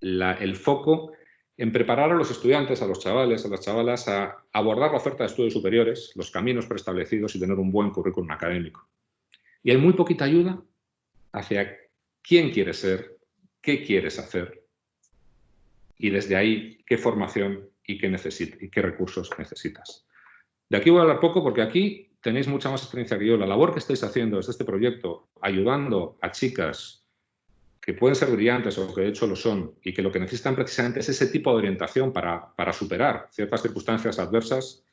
el foco en preparar a los estudiantes, a los chavales, a las chavalas, a abordar la oferta de estudios superiores, los caminos preestablecidos y tener un buen currículum académico. Y hay muy poquita ayuda hacia quién quieres ser, qué quieres hacer y desde ahí qué formación y qué recursos necesitas. De aquí voy a hablar poco porque aquí tenéis mucha más experiencia que yo. La labor que estáis haciendo desde este proyecto, ayudando a chicas que pueden ser brillantes o que de hecho lo son y que lo que necesitan precisamente es ese tipo de orientación para superar ciertas circunstancias adversas,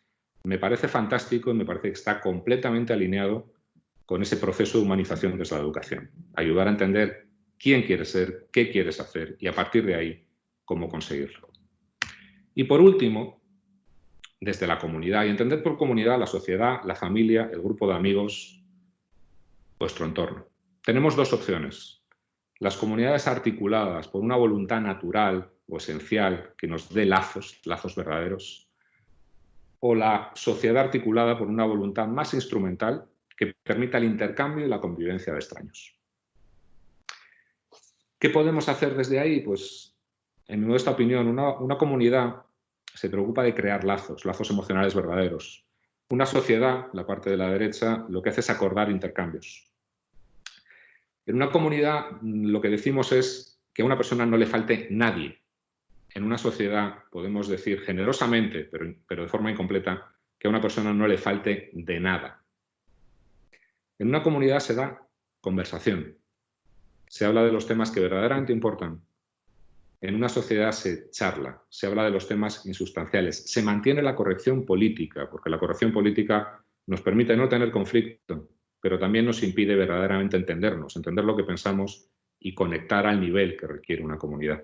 me parece fantástico y me parece que está completamente alineado con ese proceso de humanización que es la educación. Ayudar a entender quién quieres ser, qué quieres hacer y a partir de ahí cómo conseguirlo. Y por último, desde la comunidad, y entender por comunidad la sociedad, la familia, el grupo de amigos, vuestro entorno. Tenemos dos opciones. Las comunidades articuladas por una voluntad natural o esencial que nos dé lazos verdaderos, o la sociedad articulada por una voluntad más instrumental que permita el intercambio y la convivencia de extraños. ¿Qué podemos hacer desde ahí? Pues, en mi modesta opinión, una comunidad se preocupa de crear lazos emocionales verdaderos. Una sociedad, la parte de la derecha, lo que hace es acordar intercambios. En una comunidad lo que decimos es que a una persona no le falte nadie. En una sociedad podemos decir generosamente, pero de forma incompleta, que a una persona no le falte de nada. En una comunidad se da conversación. Se habla de los temas que verdaderamente importan. En una sociedad se charla, se habla de los temas insustanciales, se mantiene la corrección política, porque la corrección política nos permite no tener conflicto, pero también nos impide verdaderamente entendernos, entender lo que pensamos y conectar al nivel que requiere una comunidad.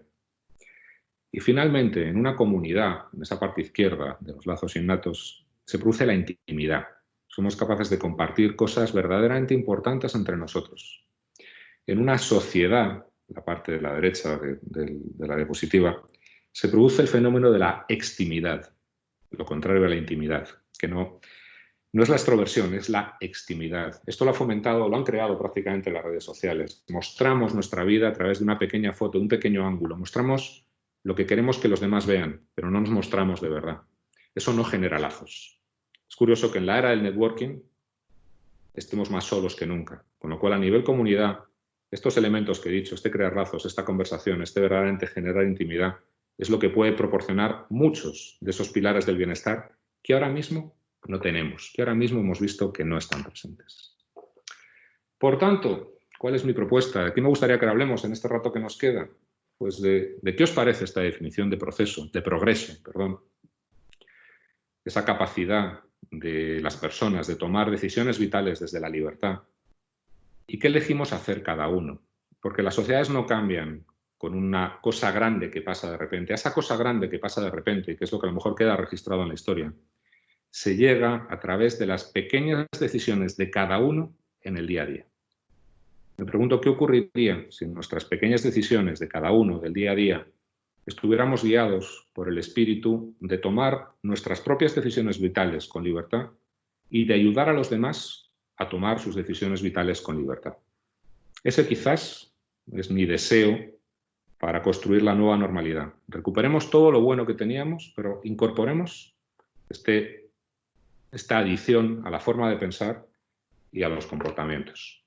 Y finalmente, en una comunidad, en esa parte izquierda de los lazos innatos, se produce la intimidad. Somos capaces de compartir cosas verdaderamente importantes entre nosotros. En una sociedad, la parte de la derecha de la diapositiva, se produce el fenómeno de la extimidad, lo contrario a la intimidad, que no es la extroversión, es la extimidad. Esto lo ha fomentado, lo han creado prácticamente las redes sociales. Mostramos nuestra vida a través de una pequeña foto, de un pequeño ángulo. Mostramos lo que queremos que los demás vean, pero no nos mostramos de verdad. Eso no genera lazos. Es curioso que en la era del networking estemos más solos que nunca, con lo cual a nivel comunidad, estos elementos que he dicho, este crear lazos, esta conversación, este verdaderamente generar intimidad, es lo que puede proporcionar muchos de esos pilares del bienestar que ahora mismo no tenemos, que ahora mismo hemos visto que no están presentes. Por tanto, ¿cuál es mi propuesta? ¿De qué me gustaría que hablemos en este rato que nos queda? Pues de qué os parece esta definición de proceso, de progreso, perdón. Esa capacidad de las personas de tomar decisiones vitales desde la libertad. ¿Y qué elegimos hacer cada uno? Porque las sociedades no cambian con una cosa grande que pasa de repente. A esa cosa grande que pasa de repente, que es lo que a lo mejor queda registrado en la historia, se llega a través de las pequeñas decisiones de cada uno en el día a día. Me pregunto qué ocurriría si en nuestras pequeñas decisiones de cada uno del día a día estuviéramos guiados por el espíritu de tomar nuestras propias decisiones vitales con libertad y de ayudar a los demás a tomar sus decisiones vitales con libertad. Ese quizás es mi deseo para construir la nueva normalidad. Recuperemos todo lo bueno que teníamos, pero incorporemos esta adición a la forma de pensar y a los comportamientos.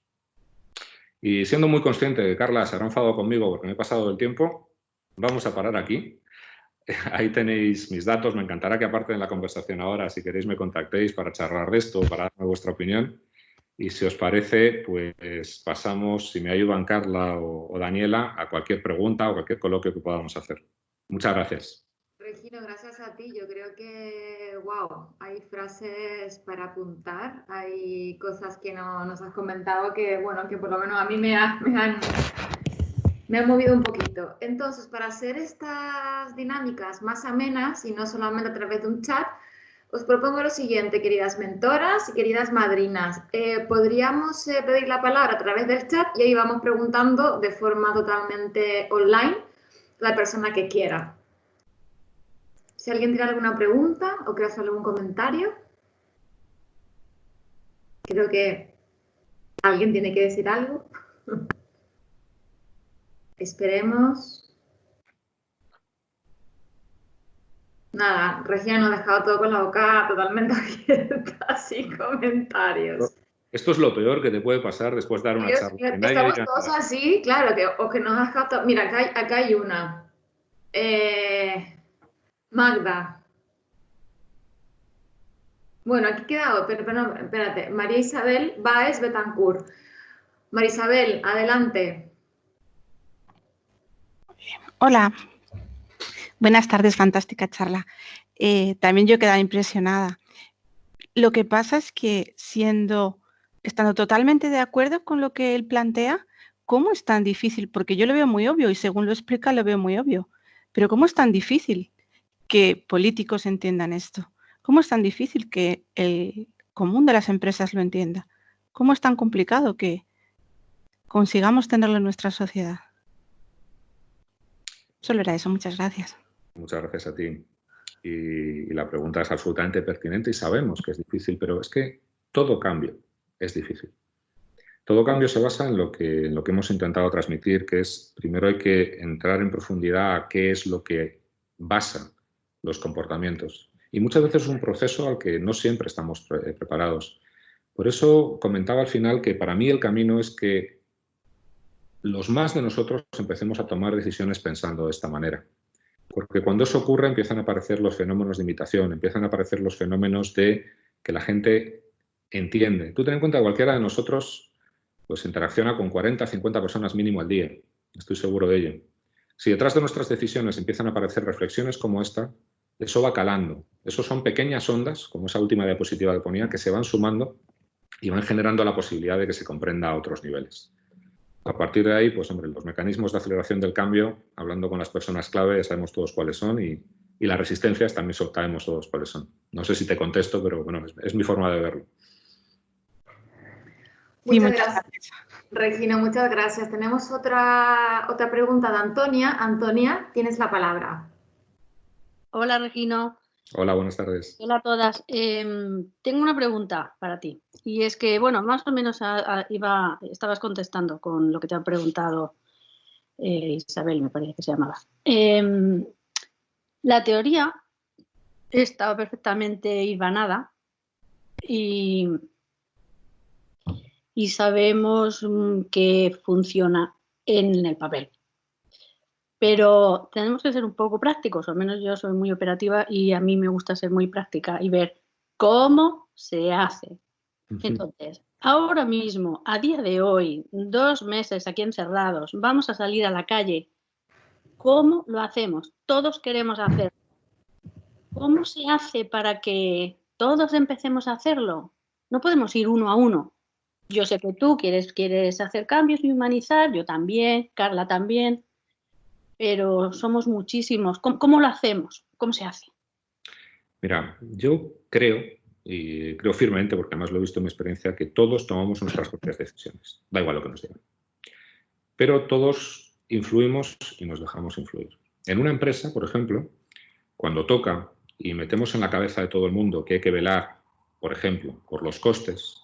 Y siendo muy consciente de que Carla se habrá enfadado conmigo porque me he pasado del tiempo, vamos a parar aquí. Ahí tenéis mis datos. Me encantará que aparte de la conversación ahora, si queréis, me contactéis para charlar de esto, para darme vuestra opinión. Y si os parece, pues pasamos, si me ayudan Carla o Daniela, a cualquier pregunta o cualquier coloquio que podamos hacer. Muchas gracias. Regino, gracias a ti. Yo creo que, wow, hay frases para apuntar, hay cosas que no nos has comentado que, bueno, que por lo menos a mí me han movido un poquito. Entonces, para hacer estas dinámicas más amenas y no solamente a través de un chat, Os propongo lo siguiente, queridas mentoras y queridas madrinas. Podríamos pedir la palabra a través del chat y ahí vamos preguntando de forma totalmente online a la persona que quiera. Si alguien tiene alguna pregunta o quiere hacer algún comentario. Creo que alguien tiene que decir algo. Esperemos. Nada, Regina nos ha dejado todo con la boca totalmente abierta, sin comentarios. Esto es lo peor que te puede pasar después de dar una charla. Que nadie estamos diga todos nada. así, claro, o que nos ha dejado... Mira, acá hay una. Magda. Bueno, aquí queda, pero espérate. María Isabel Báez Betancourt. María Isabel, adelante. Hola. Buenas tardes, fantástica charla. También yo he quedado impresionada. Lo que pasa es que estando totalmente de acuerdo con lo que él plantea, ¿cómo es tan difícil? Porque yo lo veo muy obvio y según lo explica lo veo muy obvio. Pero ¿cómo es tan difícil que políticos entiendan esto? ¿Cómo es tan difícil que el común de las empresas lo entienda? ¿Cómo es tan complicado que consigamos tenerlo en nuestra sociedad? Solo era eso, muchas gracias. Muchas gracias a ti. Y la pregunta es absolutamente pertinente y sabemos que es difícil, pero es que todo cambio es difícil. Todo cambio se basa en lo que hemos intentado transmitir, que es, primero hay que entrar en profundidad a qué es lo que basa los comportamientos. Y muchas veces es un proceso al que no siempre estamos preparados. Por eso comentaba al final que para mí el camino es que los más de nosotros empecemos a tomar decisiones pensando de esta manera. Porque cuando eso ocurre empiezan a aparecer los fenómenos de imitación, empiezan a aparecer los fenómenos de que la gente entiende. Tú ten en cuenta que cualquiera de nosotros pues interacciona con 40, 50 personas mínimo al día. Estoy seguro de ello. Si detrás de nuestras decisiones empiezan a aparecer reflexiones como esta, eso va calando. Eso son pequeñas ondas, como esa última diapositiva que ponía, que se van sumando y van generando la posibilidad de que se comprenda a otros niveles. A partir de ahí, pues hombre, los mecanismos de aceleración del cambio, hablando con las personas clave, sabemos todos cuáles son y las resistencias también sabemos todos cuáles son. No sé si te contesto, pero bueno, es mi forma de verlo. Muchas gracias, Regina, muchas gracias. Tenemos otra pregunta de Antonia. Antonia, tienes la palabra. Hola, Regina. Hola, buenas tardes. Hola a todas. Tengo una pregunta para ti. Y es que, bueno, más o menos estabas contestando con lo que te han preguntado Isabel, me parece que se llamaba. La teoría estaba perfectamente hilvanada y sabemos que funciona en el papel. Pero tenemos que ser un poco prácticos, al menos yo soy muy operativa y a mí me gusta ser muy práctica y ver cómo se hace. Entonces, ahora mismo, a día de hoy, 2 meses aquí encerrados, vamos a salir a la calle. ¿Cómo lo hacemos? Todos queremos hacerlo. ¿Cómo se hace para que todos empecemos a hacerlo? No podemos ir uno a uno. Yo sé que tú quieres hacer cambios y humanizar, yo también, Carla también. Pero somos muchísimos. ¿Cómo lo hacemos? ¿Cómo se hace? Mira, yo creo, y creo firmemente, porque además lo he visto en mi experiencia, que todos tomamos nuestras propias decisiones. Da igual lo que nos digan. Pero todos influimos y nos dejamos influir. En una empresa, por ejemplo, cuando toca y metemos en la cabeza de todo el mundo que hay que velar, por ejemplo, por los costes,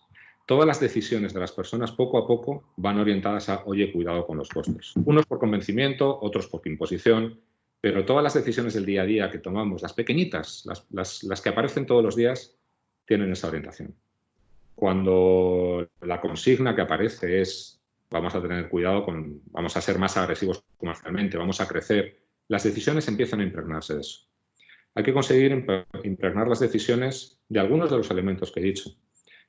todas las decisiones de las personas poco a poco van orientadas a, oye, cuidado con los costes. Unos por convencimiento, otros por imposición, pero todas las decisiones del día a día que tomamos, las pequeñitas, las que aparecen todos los días, tienen esa orientación. Cuando la consigna que aparece es, vamos a tener cuidado vamos a ser más agresivos comercialmente, vamos a crecer, las decisiones empiezan a impregnarse de eso. Hay que conseguir impregnar las decisiones de algunos de los elementos que he dicho.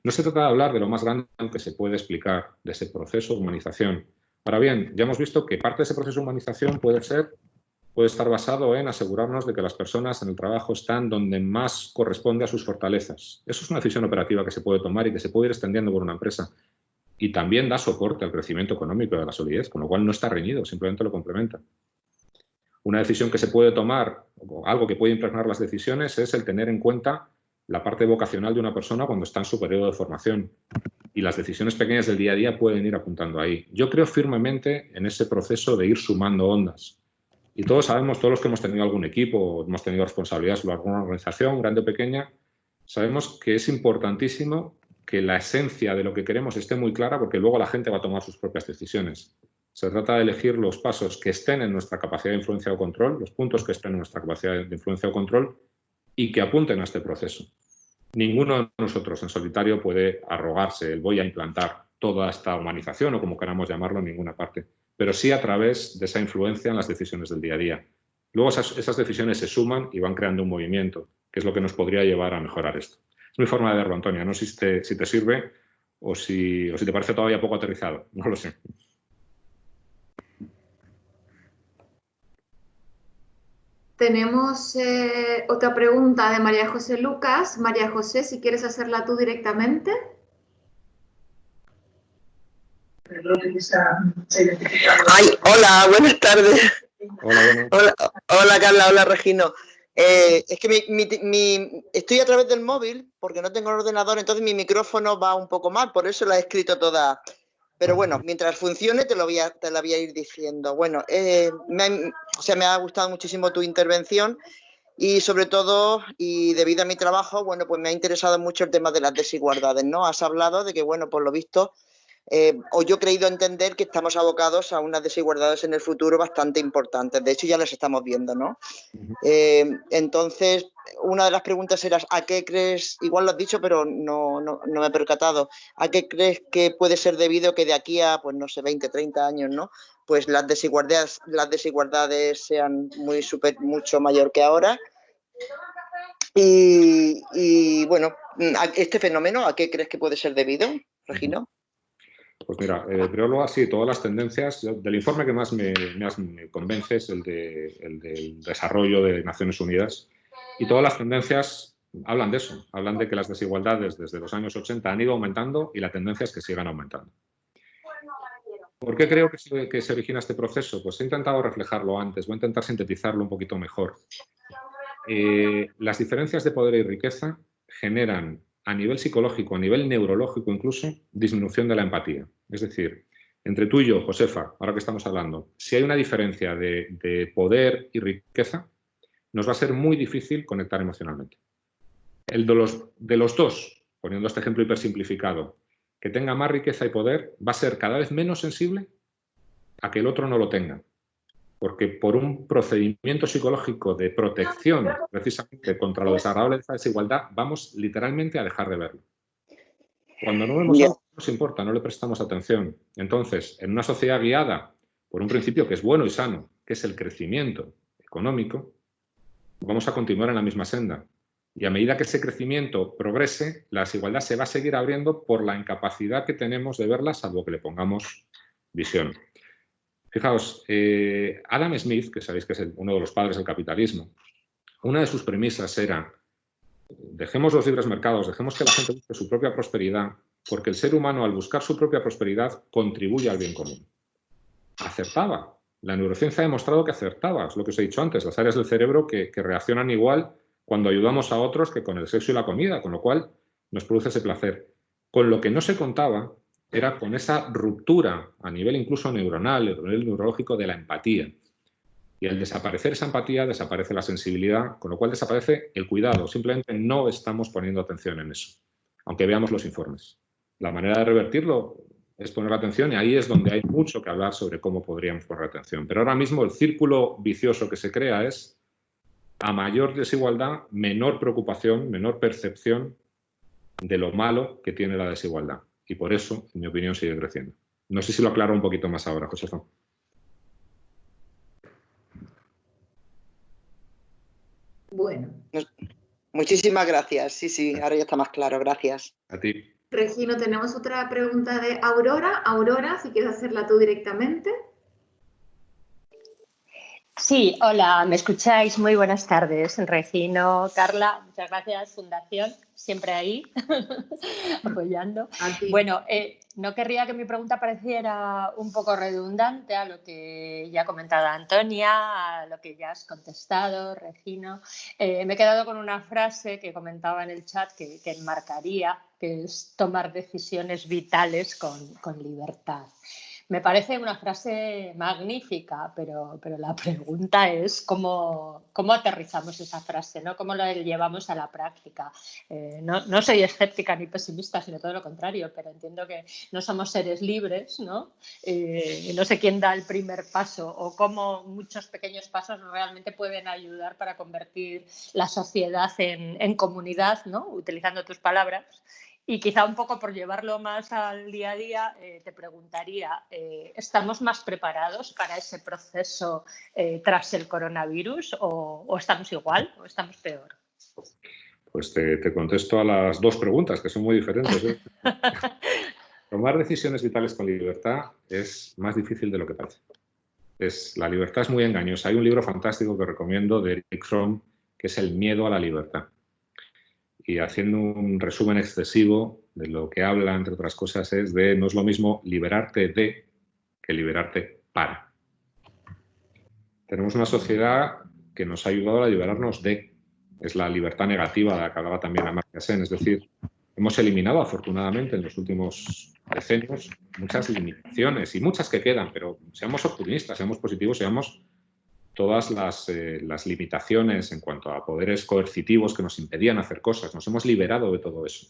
No se trata de hablar de lo más grande que se puede explicar, de ese proceso de humanización. Ahora bien, ya hemos visto que parte de ese proceso de humanización puede estar basado en asegurarnos de que las personas en el trabajo están donde más corresponde a sus fortalezas. Eso es una decisión operativa que se puede tomar y que se puede ir extendiendo por una empresa. Y también da soporte al crecimiento económico de la solidez, con lo cual no está reñido, simplemente lo complementa. Una decisión que se puede tomar, o algo que puede impregnar las decisiones, es el tener en cuenta la parte vocacional de una persona cuando está en su periodo de formación. Y las decisiones pequeñas del día a día pueden ir apuntando ahí. Yo creo firmemente en ese proceso de ir sumando ondas. Y todos sabemos, todos los que hemos tenido algún equipo, hemos tenido responsabilidades sobre alguna organización, grande o pequeña, sabemos que es importantísimo que la esencia de lo que queremos esté muy clara, porque luego la gente va a tomar sus propias decisiones. Se trata de elegir los pasos que estén en nuestra capacidad de influencia o control, los puntos que estén en nuestra capacidad de influencia o control y que apunten a este proceso. Ninguno de nosotros en solitario puede arrogarse el voy a implantar toda esta humanización o como queramos llamarlo en ninguna parte, pero sí a través de esa influencia en las decisiones del día a día. Luego esas decisiones se suman y van creando un movimiento, que es lo que nos podría llevar a mejorar esto. Es mi forma de verlo, Antonia. No sé si te sirve o si te parece todavía poco aterrizado. No lo sé. Tenemos otra pregunta de María José Lucas. María José, si quieres hacerla tú directamente. Ay, hola, buenas tardes. Hola, hola Carla, hola Regino. Es que estoy a través del móvil porque no tengo el ordenador, entonces mi micrófono va un poco mal, por eso la he escrito toda. Pero bueno, mientras funcione te la voy a ir diciendo. Bueno, me ha gustado muchísimo tu intervención y sobre todo, y debido a mi trabajo, bueno, pues me ha interesado mucho el tema de las desigualdades, ¿no? Has hablado de que, bueno, por lo visto, o yo he creído entender que estamos abocados a unas desigualdades en el futuro bastante importantes. De hecho, ya las estamos viendo, ¿no? Entonces, una de las preguntas era ¿a qué crees? Igual lo has dicho, pero no me he percatado. ¿A qué crees que puede ser debido que de aquí a, pues no sé, 20, 30 años, ¿no? Pues las desigualdades sean mucho mayor que ahora. Y bueno, este fenómeno, ¿a qué crees que puede ser debido, Regino? Pues mira, pero luego así, todas las tendencias, del informe que más me convence es el del desarrollo de Naciones Unidas, y todas las tendencias hablan de eso, hablan de que las desigualdades desde los años 80 han ido aumentando y la tendencia es que sigan aumentando. ¿Por qué creo que se origina este proceso? Pues he intentado reflejarlo antes, voy a intentar sintetizarlo un poquito mejor. Las diferencias de poder y riqueza generan a nivel psicológico, a nivel neurológico incluso, disminución de la empatía. Es decir, entre tú y yo, Josefa, ahora que estamos hablando, si hay una diferencia de poder y riqueza, nos va a ser muy difícil conectar emocionalmente. El de los dos, poniendo este ejemplo hipersimplificado, que tenga más riqueza y poder, va a ser cada vez menos sensible a que el otro no lo tenga. Porque por un procedimiento psicológico de protección precisamente contra lo desagradable de esa desigualdad, vamos literalmente a dejar de verlo. Cuando no vemos algo, no nos importa, no le prestamos atención. Entonces, en una sociedad guiada por un principio que es bueno y sano, que es el crecimiento económico, vamos a continuar en la misma senda. Y a medida que ese crecimiento progrese, la desigualdad se va a seguir abriendo por la incapacidad que tenemos de verla, salvo que le pongamos visión. Fijaos, Adam Smith, que sabéis que es uno de los padres del capitalismo, una de sus premisas era dejemos los libres mercados, dejemos que la gente busque su propia prosperidad, porque el ser humano al buscar su propia prosperidad contribuye al bien común. Acertaba. La neurociencia ha demostrado que acertaba, es lo que os he dicho antes, las áreas del cerebro que reaccionan igual cuando ayudamos a otros que con el sexo y la comida, con lo cual nos produce ese placer. Con lo que no se contaba era con esa ruptura a nivel incluso neuronal, a nivel neurológico de la empatía. Y al desaparecer esa empatía, desaparece la sensibilidad, con lo cual desaparece el cuidado. Simplemente no estamos poniendo atención en eso, aunque veamos los informes. La manera de revertirlo es poner atención y ahí es donde hay mucho que hablar sobre cómo podríamos poner atención. Pero ahora mismo el círculo vicioso que se crea es a mayor desigualdad, menor preocupación, menor percepción de lo malo que tiene la desigualdad. Y por eso, en mi opinión, sigue creciendo. No sé si lo aclaro un poquito más ahora, Josefa. Bueno. Muchísimas gracias. Sí, ahora ya está más claro. Gracias. A ti. Regino, tenemos otra pregunta de Aurora. Aurora, si quieres hacerla tú directamente. Sí, hola, ¿me escucháis? Muy buenas tardes, Regino, Carla, muchas gracias, Fundación, siempre ahí, apoyando. Bueno, no querría que mi pregunta pareciera un poco redundante a lo que ya ha comentado Antonia, a lo que ya has contestado, Regino. Me he quedado con una frase que comentaba en el chat que enmarcaría, que es tomar decisiones vitales con libertad. Me parece una frase magnífica, pero la pregunta es cómo aterrizamos esa frase, ¿no? ¿Cómo la llevamos a la práctica? No soy escéptica ni pesimista, sino todo lo contrario, pero entiendo que no somos seres libres, ¿no? No sé quién da el primer paso o cómo muchos pequeños pasos realmente pueden ayudar para convertir la sociedad en comunidad, ¿no? Utilizando tus palabras. Y quizá un poco por llevarlo más al día a día, te preguntaría, ¿estamos más preparados para ese proceso tras el coronavirus o estamos igual o estamos peor? Pues te contesto a las dos preguntas, que son muy diferentes, ¿eh? Tomar decisiones vitales con libertad es más difícil de lo que parece. La libertad es muy engañosa. Hay un libro fantástico que recomiendo de Eric Fromm, que es El miedo a la libertad. Y haciendo un resumen excesivo de lo que habla, entre otras cosas, es de no es lo mismo liberarte de que liberarte para. Tenemos una sociedad que nos ha ayudado a liberarnos de. Es la libertad negativa de la que hablaba también Amartya Sen. Es decir, hemos eliminado afortunadamente en los últimos decenios muchas limitaciones y muchas que quedan, pero seamos optimistas, seamos positivos, seamos todas las limitaciones en cuanto a poderes coercitivos que nos impedían hacer cosas. Nos hemos liberado de todo eso.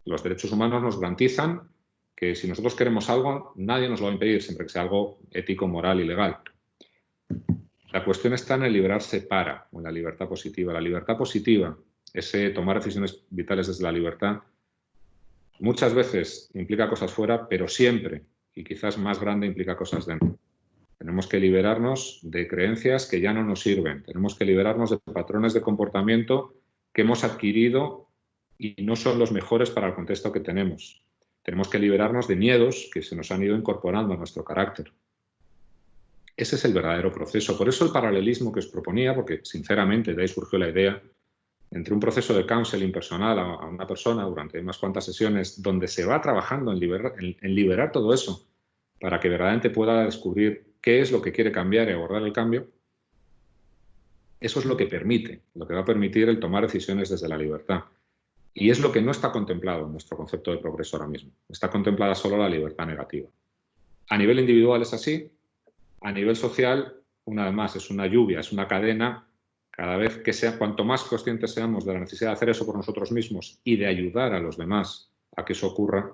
Los derechos humanos nos garantizan que si nosotros queremos algo, nadie nos lo va a impedir, siempre que sea algo ético, moral y legal. La cuestión está en el liberarse para, o en la libertad positiva. La libertad positiva, ese tomar decisiones vitales desde la libertad, muchas veces implica cosas fuera, pero siempre, y quizás más grande, implica cosas dentro. Tenemos que liberarnos de creencias que ya no nos sirven. Tenemos que liberarnos de patrones de comportamiento que hemos adquirido y no son los mejores para el contexto que tenemos. Tenemos que liberarnos de miedos que se nos han ido incorporando a nuestro carácter. Ese es el verdadero proceso. Por eso el paralelismo que os proponía, porque sinceramente de ahí surgió la idea, entre un proceso de counseling personal a una persona durante unas cuantas sesiones donde se va trabajando en liberar todo eso para que verdaderamente pueda descubrir qué es lo que quiere cambiar y abordar el cambio, eso es lo que va a permitir el tomar decisiones desde la libertad. Y es lo que no está contemplado en nuestro concepto de progreso ahora mismo. Está contemplada solo la libertad negativa. A nivel individual es así. A nivel social, una vez más, es una lluvia, es una cadena. Cada vez que cuanto más conscientes seamos de la necesidad de hacer eso por nosotros mismos y de ayudar a los demás a que eso ocurra,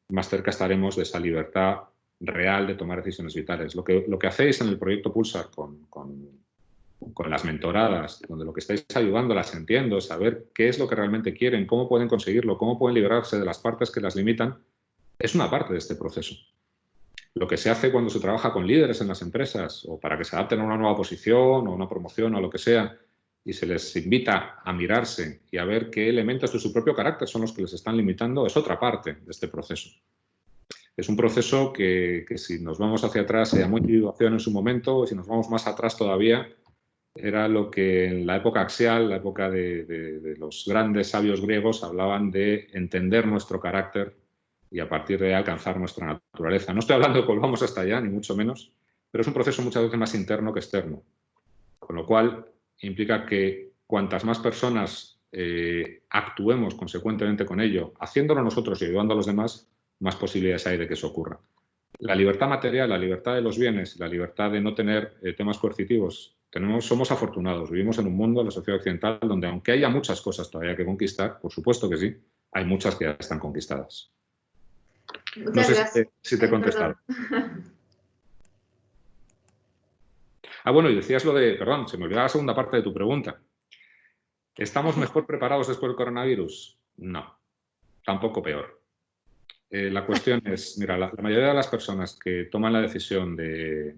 más cerca estaremos de esa libertad real de tomar decisiones vitales. Lo que hacéis en el proyecto Pulsar con las mentoradas, donde lo que estáis ayudándolas, entiendo, saber qué es lo que realmente quieren, cómo pueden conseguirlo, cómo pueden librarse de las partes que las limitan, es una parte de este proceso. Lo que se hace cuando se trabaja con líderes en las empresas o para que se adapten a una nueva posición o una promoción o lo que sea y se les invita a mirarse y a ver qué elementos de su propio carácter son los que les están limitando, es otra parte de este proceso. Es un proceso que si nos vamos hacia atrás se llamó individuación en su momento, y si nos vamos más atrás todavía, era lo que en la época axial, la época de los grandes sabios griegos, hablaban de entender nuestro carácter y a partir de ahí alcanzar nuestra naturaleza. No estoy hablando de que volvamos hasta allá, ni mucho menos, pero es un proceso muchas veces más interno que externo. Con lo cual implica que cuantas más personas actuemos consecuentemente con ello, haciéndolo nosotros y ayudando a los demás, más posibilidades hay de que eso ocurra. La libertad material, la libertad de los bienes, la libertad de no tener temas coercitivos, somos afortunados. Vivimos en un mundo, en la sociedad occidental, donde aunque haya muchas cosas todavía que conquistar, por supuesto que sí, hay muchas que ya están conquistadas. Muchas gracias. Si te he contestado. Bueno, y decías perdón, se me olvidaba la segunda parte de tu pregunta. ¿Estamos mejor preparados después del coronavirus? No, tampoco peor. La cuestión es, mira, la mayoría de las personas que toman la decisión de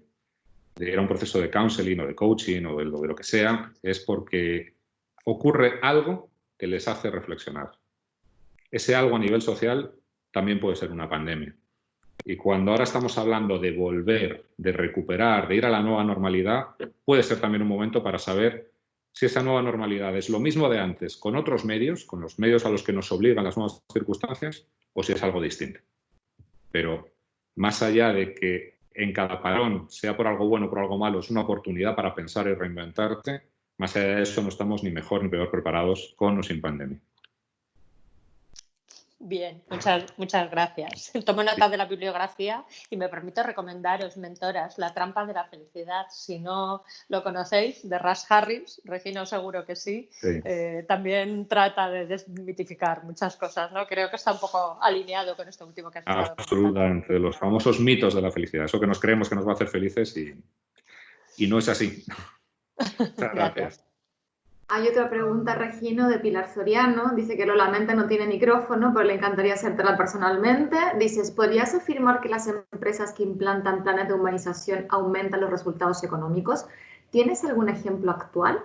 ir a un proceso de counseling o de coaching o de lo que sea, es porque ocurre algo que les hace reflexionar. Ese algo a nivel social también puede ser una pandemia. Y cuando ahora estamos hablando de volver, de recuperar, de ir a la nueva normalidad, puede ser también un momento para saber si esa nueva normalidad es lo mismo de antes, con otros medios, con los medios a los que nos obligan las nuevas circunstancias, o si es algo distinto. Pero más allá de que en cada parón, sea por algo bueno o por algo malo, es una oportunidad para pensar y reinventarte, más allá de eso no estamos ni mejor ni peor preparados con o sin pandemia. Bien, muchas gracias. Tomo nota de la bibliografía y me permito recomendaros, mentoras, La trampa de la felicidad. Si no lo conocéis, de Russ Harris, Regina seguro que sí. También trata de desmitificar muchas cosas, ¿no? Creo que está un poco alineado con esto último que has estado comentando. Absolutamente, de los famosos mitos de la felicidad, eso que nos creemos que nos va a hacer felices y no es así. Muchas gracias. Hay otra pregunta, Regino, de Pilar Soriano. Dice que lo lamenta, no tiene micrófono, pero le encantaría hacértela personalmente. Dices, ¿podrías afirmar que las empresas que implantan planes de humanización aumentan los resultados económicos? ¿Tienes algún ejemplo actual?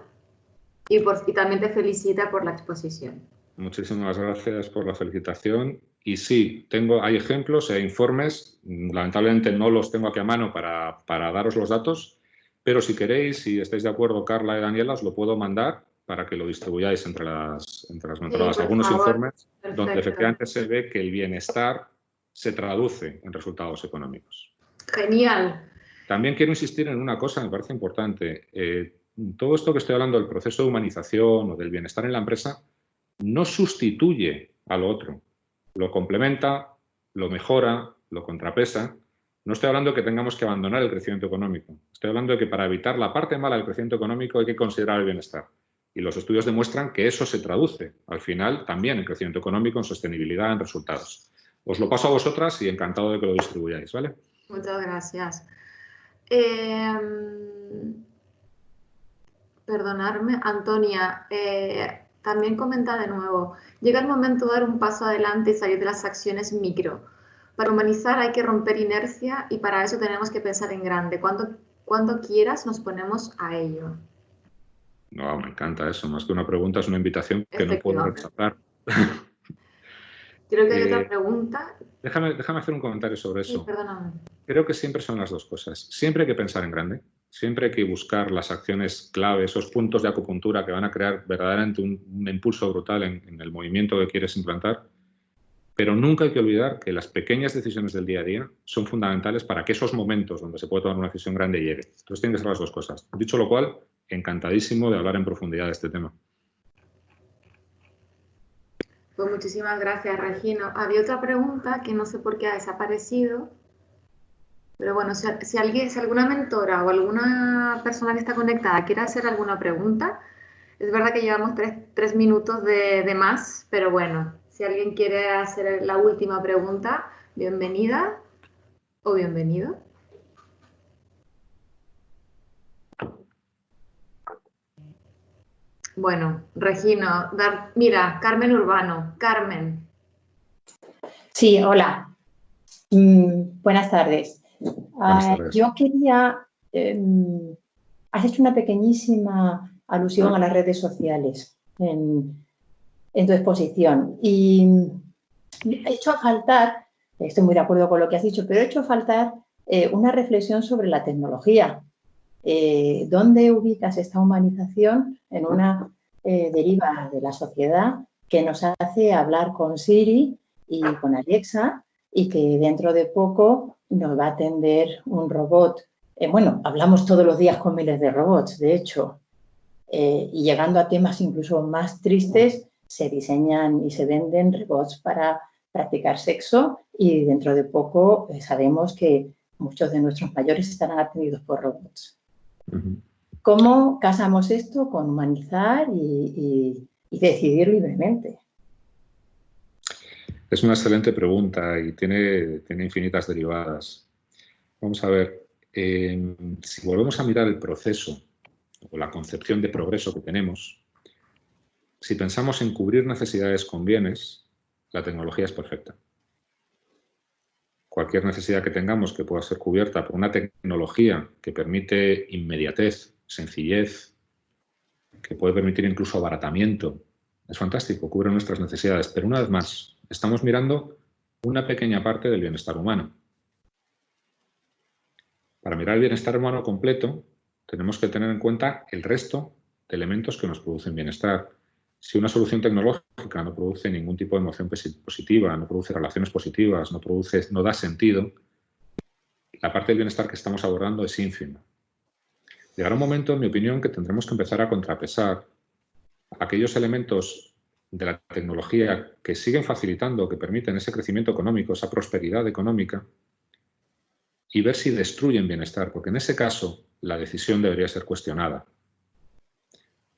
Y también te felicita por la exposición. Muchísimas gracias por la felicitación. Y sí, hay ejemplos e informes. Lamentablemente no los tengo aquí a mano para daros los datos, pero si queréis, si estáis de acuerdo, Carla y Daniela, os lo puedo mandar para que lo distribuyáis entre las mentoradas. Sí, algunos favor. informes. Perfecto. Donde efectivamente se ve que el bienestar se traduce en resultados económicos. Genial. También quiero insistir en una cosa, me parece importante. Todo esto que estoy hablando del proceso de humanización o del bienestar en la empresa no sustituye a lo otro. Lo complementa, lo mejora, lo contrapesa. No estoy hablando de que tengamos que abandonar el crecimiento económico. Estoy hablando de que para evitar la parte mala del crecimiento económico hay que considerar el bienestar. Y los estudios demuestran que eso se traduce, al final, también en crecimiento económico, en sostenibilidad, en resultados. Os lo paso a vosotras y encantado de que lo distribuyáis, ¿vale? Muchas gracias. Perdonadme, Antonia, también comenta de nuevo, llega el momento de dar un paso adelante y salir de las acciones micro. Para humanizar hay que romper inercia y para eso tenemos que pensar en grande. Cuando quieras nos ponemos a ello. No, me encanta eso. Más que una pregunta, es una invitación que no puedo rechazar. Creo que hay otra pregunta. Déjame hacer un comentario sobre eso. Sí, perdóname. Creo que siempre son las dos cosas. Siempre hay que pensar en grande. Siempre hay que buscar las acciones clave, esos puntos de acupuntura que van a crear verdaderamente un impulso brutal en el movimiento que quieres implantar. Pero nunca hay que olvidar que las pequeñas decisiones del día a día son fundamentales para que esos momentos donde se puede tomar una decisión grande lleguen. Entonces tienen que ser las dos cosas. Dicho lo cual, encantadísimo de hablar en profundidad de este tema. Pues muchísimas gracias, Regino. Había otra pregunta que no sé por qué ha desaparecido, pero bueno, si alguna mentora o alguna persona que está conectada quiere hacer alguna pregunta, es verdad que llevamos tres minutos de más, pero bueno, si alguien quiere hacer la última pregunta, bienvenida o bienvenido. Bueno, Regino, mira, Carmen Urbano. Carmen. Sí, hola. Buenas tardes. Buenas tardes. Yo quería... has hecho una pequeñísima alusión a las redes sociales en tu exposición y he hecho faltar, estoy muy de acuerdo con lo que has dicho, pero he hecho faltar una reflexión sobre la tecnología. ¿Dónde ubicas esta humanización en una deriva de la sociedad que nos hace hablar con Siri y con Alexa y que dentro de poco nos va a atender un robot? Bueno, hablamos todos los días con miles de robots, de hecho, y llegando a temas incluso más tristes, se diseñan y se venden robots para practicar sexo y dentro de poco sabemos que muchos de nuestros mayores estarán atendidos por robots. ¿Cómo casamos esto con humanizar y decidir libremente? Es una excelente pregunta y tiene infinitas derivadas. Vamos a ver, si volvemos a mirar el proceso o la concepción de progreso que tenemos, si pensamos en cubrir necesidades con bienes, la tecnología es perfecta. Cualquier necesidad que tengamos que pueda ser cubierta por una tecnología que permite inmediatez, sencillez, que puede permitir incluso abaratamiento, es fantástico, cubre nuestras necesidades. Pero una vez más, estamos mirando una pequeña parte del bienestar humano. Para mirar el bienestar humano completo, tenemos que tener en cuenta el resto de elementos que nos producen bienestar. Si una solución tecnológica no produce ningún tipo de emoción positiva, no produce relaciones positivas, no da sentido, la parte del bienestar que estamos abordando es ínfima. Llegará un momento, en mi opinión, que tendremos que empezar a contrapesar aquellos elementos de la tecnología que siguen facilitando, que permiten ese crecimiento económico, esa prosperidad económica, y ver si destruyen bienestar, porque en ese caso la decisión debería ser cuestionada.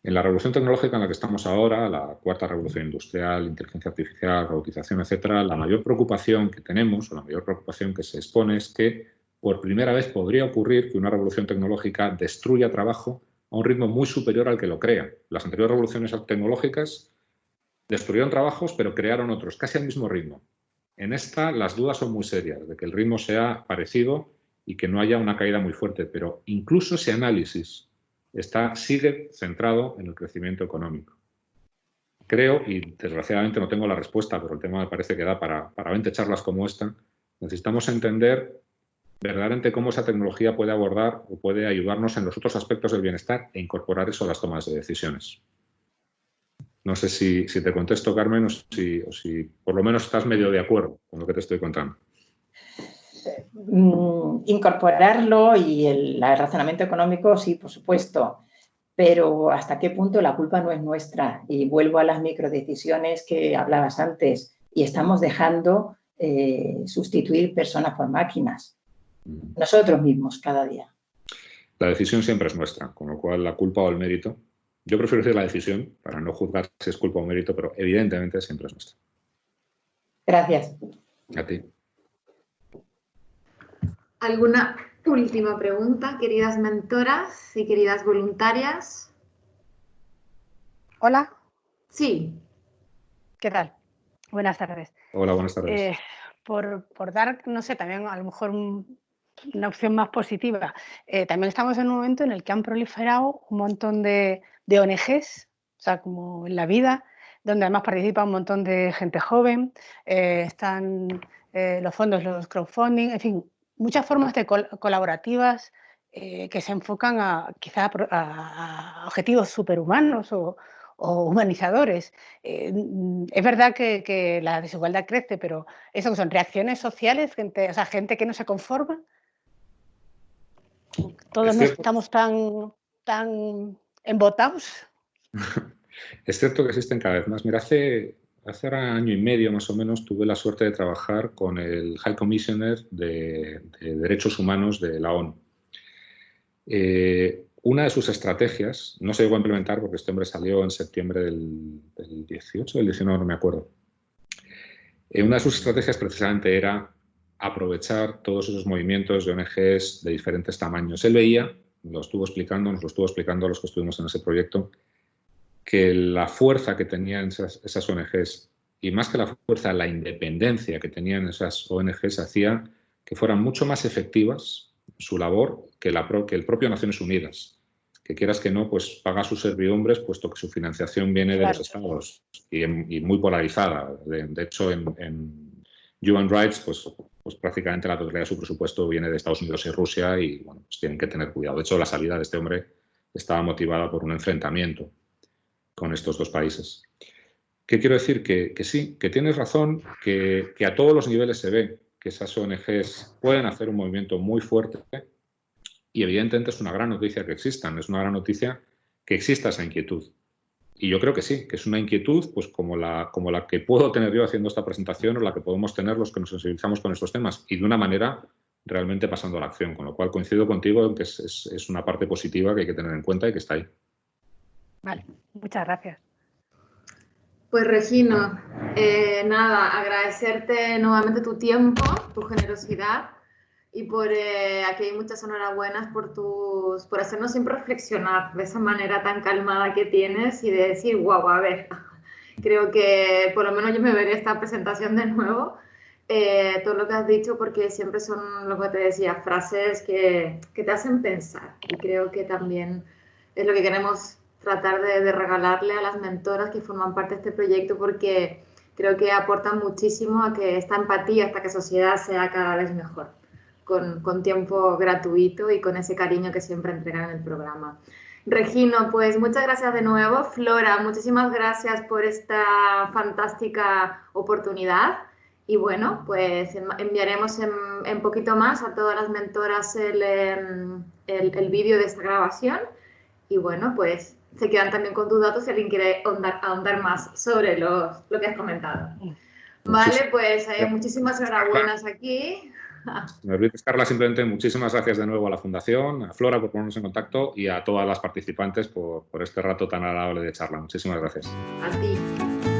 En la revolución tecnológica en la que estamos ahora, la cuarta revolución industrial, inteligencia artificial, robotización, etcétera, la mayor preocupación que tenemos, o la mayor preocupación que se expone, es que por primera vez podría ocurrir que una revolución tecnológica destruya trabajo a un ritmo muy superior al que lo crea. Las anteriores revoluciones tecnológicas destruyeron trabajos, pero crearon otros, casi al mismo ritmo. En esta, las dudas son muy serias, de que el ritmo sea parecido y que no haya una caída muy fuerte, pero incluso ese análisis sigue centrado en el crecimiento económico. Creo, y desgraciadamente no tengo la respuesta, pero el tema me parece que da para 20 charlas como esta, necesitamos entender verdaderamente cómo esa tecnología puede abordar o puede ayudarnos en los otros aspectos del bienestar e incorporar eso a las tomas de decisiones. No sé si te contesto, Carmen, o si por lo menos estás medio de acuerdo con lo que te estoy contando. Incorporarlo y el razonamiento económico, sí, por supuesto, pero ¿hasta qué punto la culpa no es nuestra? Y vuelvo a las microdecisiones que hablabas antes, y estamos dejando sustituir personas por máquinas, nosotros mismos cada día. La decisión siempre es nuestra, con lo cual la culpa o el mérito, yo prefiero decir la decisión para no juzgar si es culpa o mérito, pero evidentemente siempre es nuestra. Gracias. A ti. ¿Alguna última pregunta, queridas mentoras y queridas voluntarias? Hola. Sí. ¿Qué tal? Buenas tardes. Hola, buenas tardes. Por dar, no sé, también a lo mejor una opción más positiva, también estamos en un momento en el que han proliferado un montón de ONGs, o sea, como en la vida, donde además participa un montón de gente joven, están los fondos, los crowdfunding, en fin, muchas formas de colaborativas que se enfocan quizá a objetivos superhumanos o humanizadores. Es verdad que la desigualdad crece, pero eso son reacciones sociales, o sea, gente que no se conforma. Todos no estamos tan embotados. Es cierto que existen cada vez más. Mira, hace ahora año y medio más o menos tuve la suerte de trabajar con el High Commissioner de Derechos Humanos de la ONU. Una de sus estrategias, no se llegó a implementar porque este hombre salió en septiembre del 18, del 19, no me acuerdo. Una de sus estrategias precisamente era aprovechar todos esos movimientos de ONGs de diferentes tamaños. Él veía, nos lo estuvo explicando a los que estuvimos en ese proyecto, que la fuerza que tenían esas ONGs, y más que la fuerza, la independencia que tenían esas ONGs, hacía que fueran mucho más efectivas su labor que el propio Naciones Unidas, que quieras que no, pues paga sus servidumbres, puesto que su financiación viene de los estados y muy polarizada. De hecho, en Human Rights, pues prácticamente la totalidad de su presupuesto viene de Estados Unidos y Rusia y bueno, pues tienen que tener cuidado. De hecho, la salida de este hombre estaba motivada por un enfrentamiento con estos dos países. ¿Qué quiero decir? Que sí, que tienes razón, que a todos los niveles se ve que esas ONGs pueden hacer un movimiento muy fuerte y evidentemente es una gran noticia que existan, es una gran noticia que exista esa inquietud. Y yo creo que sí, que es una inquietud pues como la que puedo tener yo haciendo esta presentación o la que podemos tener los que nos sensibilizamos con estos temas y de una manera realmente pasando a la acción, con lo cual coincido contigo en que es una parte positiva que hay que tener en cuenta y que está ahí. Vale, muchas gracias. Pues Regino, nada, agradecerte nuevamente tu tiempo, tu generosidad y por aquí hay muchas enhorabuenas por hacernos siempre reflexionar de esa manera tan calmada que tienes y de decir, guau, a ver, creo que por lo menos yo me veré esta presentación de nuevo, todo lo que has dicho, porque siempre son, lo que te decía, frases que te hacen pensar y creo que también es lo que queremos tratar de regalarle a las mentoras que forman parte de este proyecto, porque creo que aportan muchísimo a que esta empatía, esta que sociedad sea cada vez mejor. con tiempo gratuito y con ese cariño que siempre entregan en el programa. Regino, pues muchas gracias de nuevo. Flora, muchísimas gracias por esta fantástica oportunidad. Y bueno, pues enviaremos en poquito más a todas las mentoras el vídeo de esta grabación. Y bueno, pues se quedan también con tus datos si alguien quiere ahondar más sobre lo que has comentado. Vale, pues muchísimas enhorabuenas aquí. Me olvides, Carla, simplemente muchísimas gracias de nuevo a la Fundación, a Flora por ponernos en contacto y a todas las participantes por este rato tan agradable de charla. Muchísimas gracias. A ti.